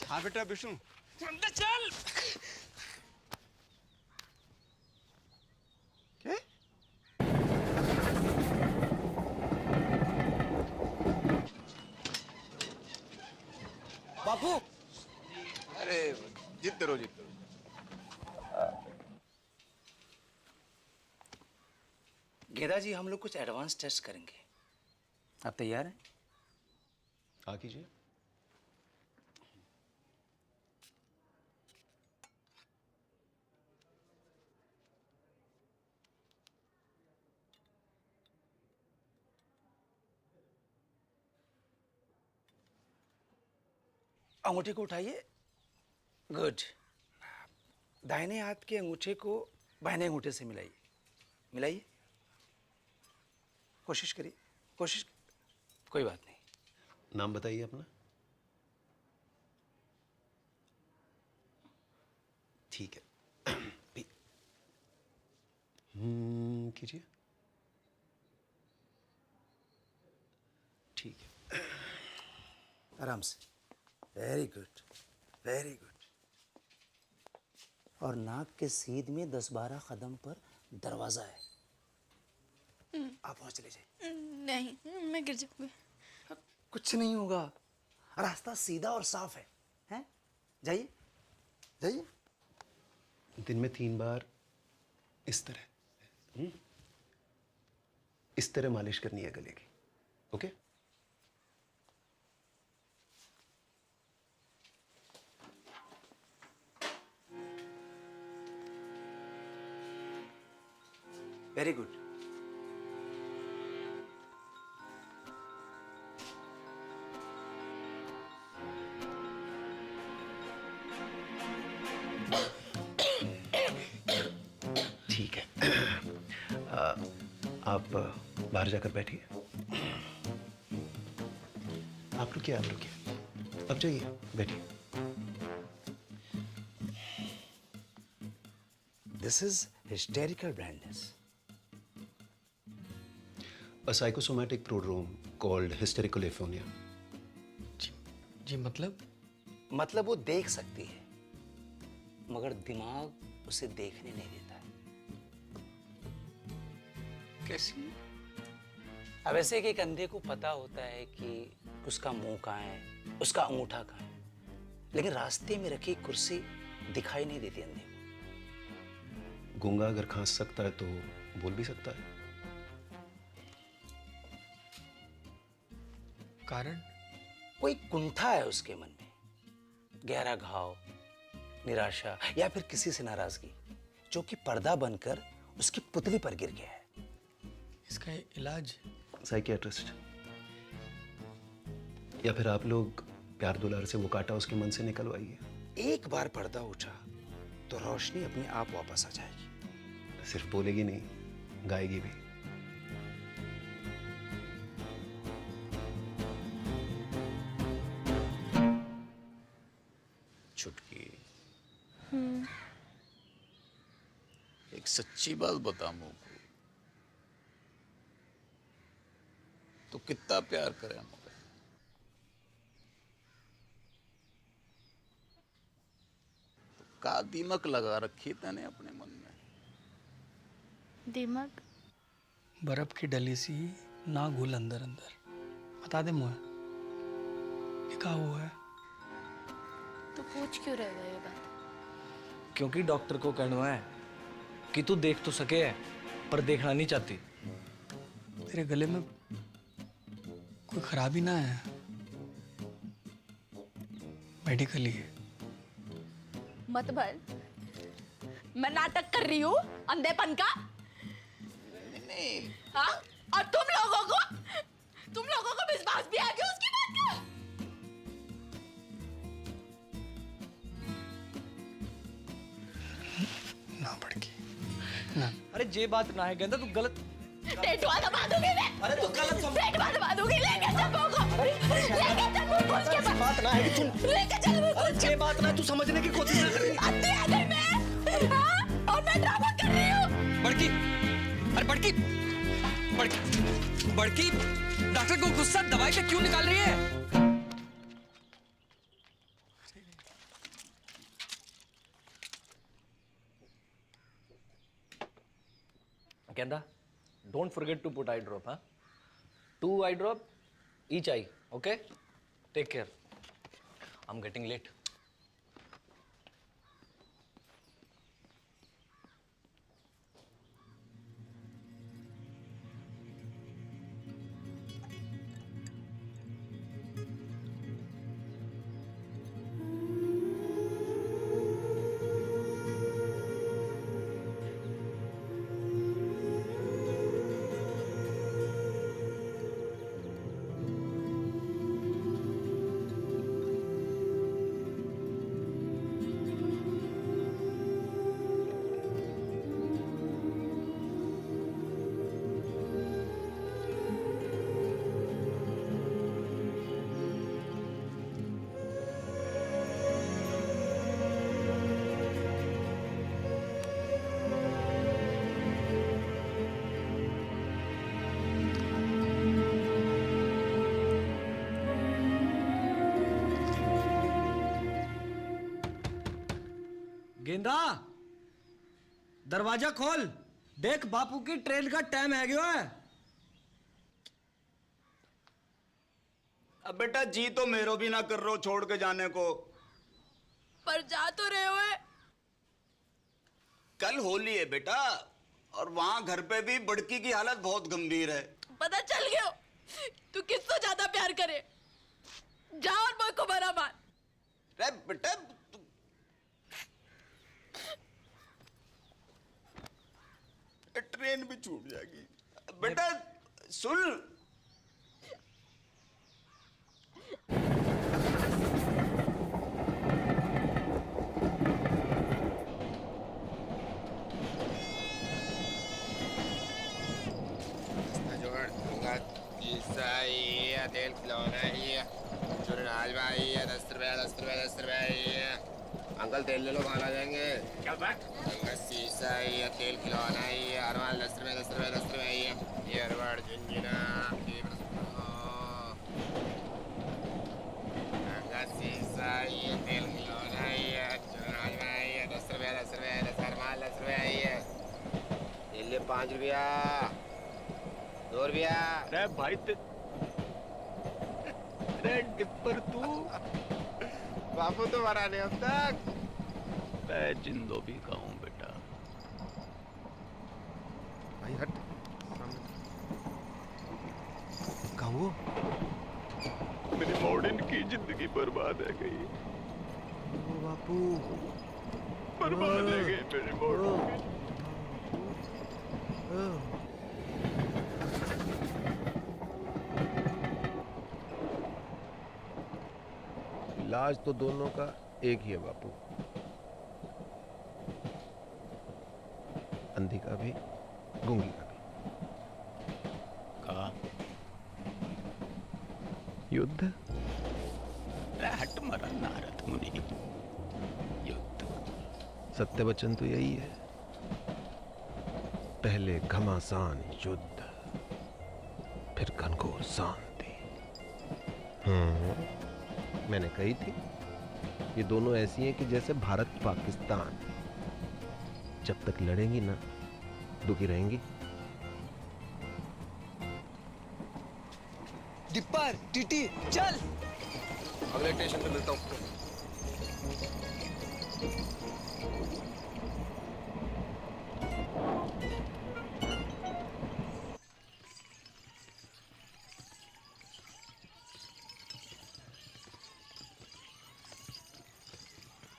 हाँ बेटा विष्णु, चल। क्या? बापू, अरे जीतते रहो जीतते रहो। गेदा जी, हम लोग कुछ एडवांस टेस्ट करेंगे। आप तैयार हैं? हाँ कीजिए। अंगूठे को उठाइए। गुड। दाहिने हाथ के अंगूठे को बाएं अंगूठे से मिलाइए। मिलाइए। कोशिश करिए, कोशिश। कोई बात नहीं। नाम बताइए अपना। ठीक है। कीजिए। ठीक है। आराम से। Very good, very good. और नाक के सीध में 10-12 कदम पर दरवाजा है। आप वहां चले जाइए। नहीं, मैं गिर जाऊंगी। कुछ नहीं होगा, रास्ता सीधा और साफ है। हैं? जाइए, जाइए। दिन में 3 बार इस तरह इस तरह मालिश करनी है गले की। ओके? Very good. ठीक है। आप बाहर जाकर बैठिए। आप रुकिए, आप रुकिए। अब जाइए, बैठिए। This is hysterical blindness. A psychosomatic prodrome called hysterical aphonia. जी मतलब वो देख सकती है, मगर दिमाग उसे देखने नहीं देता है। कैसी? अब ऐसे कि एक अंधे को पता होता है कि उसका मुंह कहाँ है, उसका अंगूठा कहाँ है, लेकिन रास्ते में रखी कुर्सी दिखाई नहीं देती अंधे को। गूंगा अगर खांस सकता है तो बोल भी सकता है। कारण? कोई कुंठा है उसके मन में, गहरा घाव, निराशा या फिर किसी से नाराजगी, जो कि पर्दा बनकर उसकी पुतली पर गिर गया है। इसका इलाज? साइकियाट्रिस्ट, या फिर आप लोग प्यार दुलार से वो कांटा उसके मन से निकलवाइए। एक बार पर्दा उठा तो रोशनी अपने आप वापस आ जाएगी। सिर्फ बोलेगी नहीं, गाएगी भी। छुटकी, एक सच्ची बात बता मुझको, तो कितना प्यार करे मुझे? तो का दीमक लगा रखी तने अपने मन में? दिमाग? बर्फ की डली सी ना घुल अंदर अंदर। बता दे मुझे, ये क्या हुआ है? तो पूछ क्यों रहे हो ये बात? क्योंकि डॉक्टर को कहना है कि तू देख तो सके है, पर देखना नहीं चाहती। तेरे गले में कोई खराबी ना है? मेडिकली है। मत भर, मैं नाटक कर रही हूँ अंधेपन का। नहीं हाँ? और तुम लोगों को विश्वास भी आ गया उसकी बात का? ना बड़की अरे ये बात ना है गेंदा, तू गलत टेटवा दबा दूंगी मैं। अरे तू गलत समझ। टेटवा दबा दूंगी, लेके चल मुझको। लेके चल मुझको उसके पास। बात ना है कि तू लेके चल मुझको। अरे ये बात ना है, तू समझने की कोशिश ना कर रही। अत्ते आ गई मैं। हाँ? और मैं ड्रामा कर रही हूँ। बड़की, अरे बड़की बड़की डॉक्टर को गुस्सा दवाई पे क्यों निकाल रही है? गेंदा, don't forget to put eye drop, huh? 2 eye drop, each eye, okay? Take care. I'm getting late. गेंदा, दरवाजा खोल। देख बापू की ट्रेन का टाइम है गया है। अब बेटा जी तो मेरो भी ना कर रहे हो छोड़ के जाने को। पर जा तो रहे हो। कल होली है बेटा, और वहां घर पे भी बड़की की हालत बहुत गंभीर है। पता चल गया तू किससे ज्यादा प्यार करे। जा और मुझको बरा मार। अरे बेटा ट्रेन भी छूट जाएगी। बेटा सुन, तेल खिलौना ही है, चुनाज भाई है, 10 रुपया 10 रुपया 10 रुपया ही है। अंकल तेल ले लो, खाना जाएंगे। क्या बात? अंकल शीशा ही है, तेल खिलौना ही है, हर माल 10 रुपया 10 रुपया 10 रुपया ही है। ये अरवाड़ झुंझुना अंकल शीशा ही है, तेल खिलौना ही है, चुनाज भाई है, 10 रुपया 10 रुपया 10 हर माल 10 रुपया ही है। ये ले 5 रुपया 2 रुपया। अरे भाई टिप्पर तू बापू तो मरा नहीं अब तक। मैं जिंदो भी कहूँ बेटा। भाई हट कहूँ मेरी मॉडर्न की जिंदगी बर्बाद है गई। ओ बापू बर्बाद है गई मेरी मॉडर्न की। इलाज तो दोनों का एक ही है बापू, अंधी का भी गूंगी का भी। कहा युद्ध? हट मरा नारद मुनि। युद्ध सत्य वचन तो यही है, पहले घमासान युद्ध, फिर घनघोर शांति। मैंने कही थी ये दोनों ऐसी हैं कि जैसे भारत पाकिस्तान, जब तक लड़ेंगी ना दुखी रहेंगी। डिप्पर टीटी चल। अगले स्टेशन पे मिलता हूँ।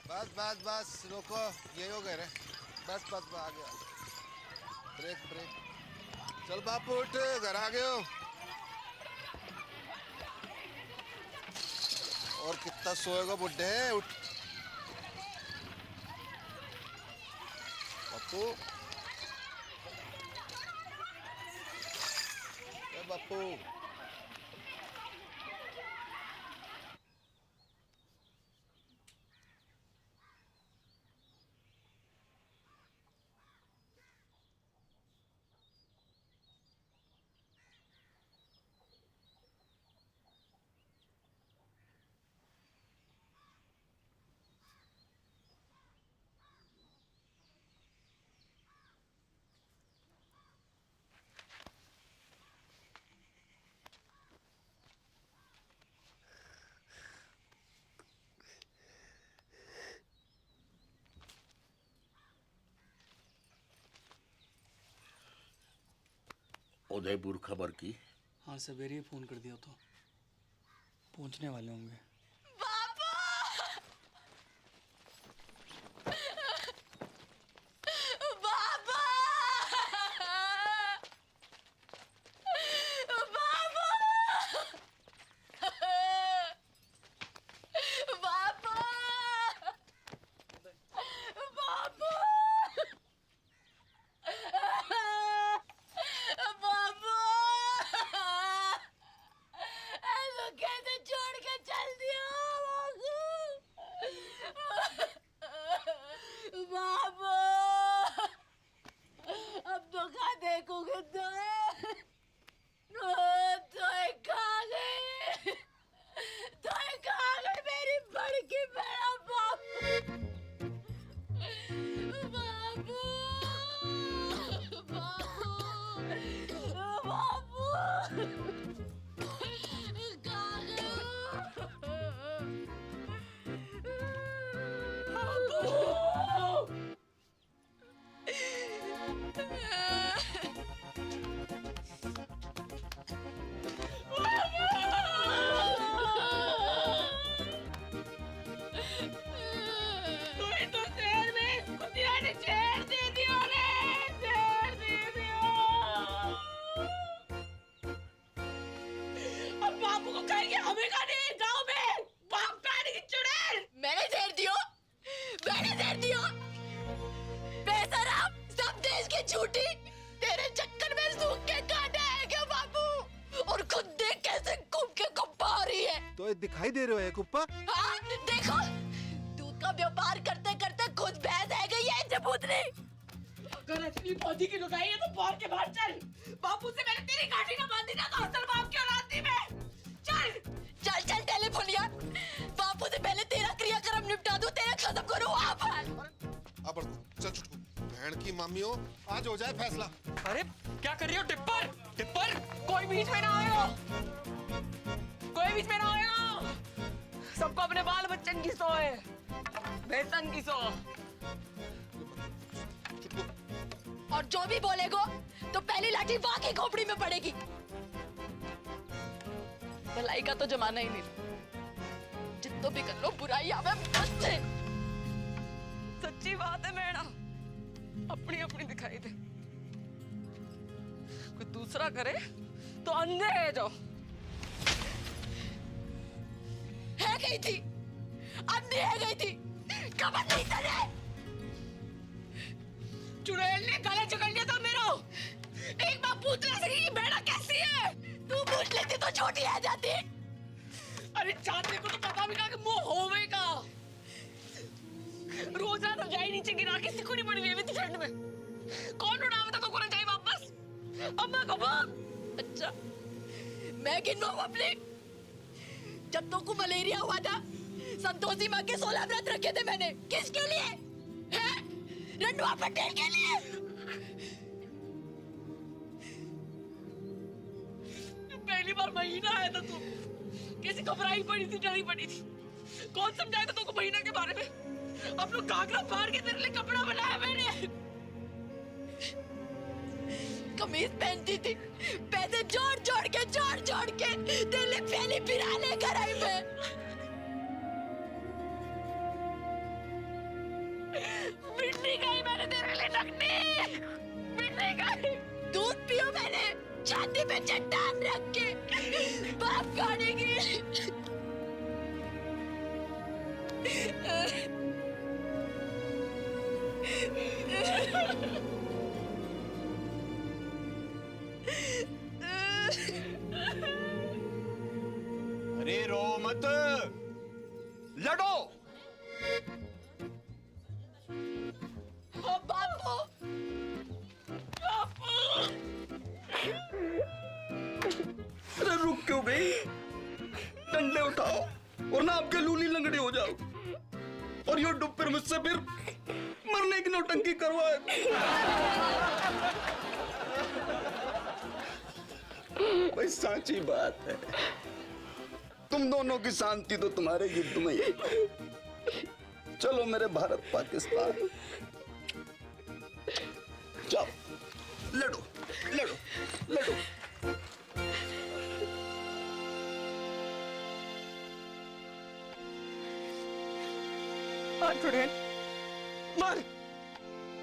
बस बस बस रोको, यही हो गए रे। बस बस आ गया। Brake brake. चल बापू उठ, घर आ गए हो। और कितना सोएगा बुड्ढे, उठ। बापू, ए बापू। उदयपुर खबर की? हाँ सवेरे ही फोन कर दिया तो पहुंचने वाले होंगे। दिखाई दे रहे हो कुप्पा? हाँ, देखो दूध का व्यापार करते करते खुद भैंस है गई है जबूतरी। अगर असली फौजी की लुगाई है तो बाहर के बाहर चल। बापू से मैंने तेरी गाड़ी ना बांधी ना तो असल बाप की औलाद थी मैं। चल चल चल टेलीफोनिया, बापू से पहले तेरा क्रियाक्रम निपटा दूं, तेरा खत्म करूं। आप अब चल चुटकू, बहन की मामी हो, आज हो जाए फैसला। अरे क्या कर रही हो टिप्पर? टिप्पर कोई बीच में ना आयो, कोई बीच में ना आयो। सबको अपने बाल बच्चन की सो है, बेसन की सो। और जो भी बोलेगो तो पहली लाठी वहां की खोपड़ी में पड़ेगी। भलाई का तो जमाना ही नहीं, जितना भी कर लो बुराई आवे बस से। सच्ची बात है मैडम, अपनी अपनी दिखाई दे, कोई दूसरा करे तो अंधे है जो है गई थी, अंधी है गई थी, कमर नहीं चले। चुड़ैल ने गले जकड़ लिया था मेरा। एक बार पूछ ले सकी कि बेड़ा कैसी है। तू पूछ लेती तो छोटी आ जाती। अरे चांदनी को तो पता भी ना कि मुंह होवेगा। रोजा तो जाए नीचे गिरा के सिकुड़ी पड़ी हुई है ठंड में। कौन उड़ावे तो कोने जाए वापस? अम्मा को बोल। अच्छा मैं गिनवाऊं अपने? जब तो को मलेरिया हुआ था, संतोषी माँ के 16 व्रत रखे थे मैंने। किसके लिए? हैं? रंडवा पटेल के लिए। पहली बार महीना आया था तू, कैसी घबराई पड़ी थी, डरी पड़ी थी। कौन समझाया था तुमको महीना के बारे में? अब लोग घाघरा फाड़ के तेरे लिए कपड़ा बनाया मैंने। कमीज पहनती थी, पैसे जोड़ जोड़ के तेरे लिए पहली फिरा लेकर आई मैं। मिटनी गई मैंने तेरे लिए नकनी, मिटनी गई। दूध पियो हूँ मैंने छाती पे चट्टान रख के बाप खाने की। अरे रो मत, लड़ो। बापू, अरे रुक क्यों गई? डंडे उठाओ वरना आपके लूली लंगड़े हो जाओ और ये डुब फिर मुझसे फिर मरने की नौटंकी करवाए। भाई साची बात है, तुम दोनों की शांति तो तुम्हारे युद्ध में ही। चलो मेरे भारत पाकिस्तान, जाओ लड़ो लड़ो लड़ो। हाथ छोड़िए, मार।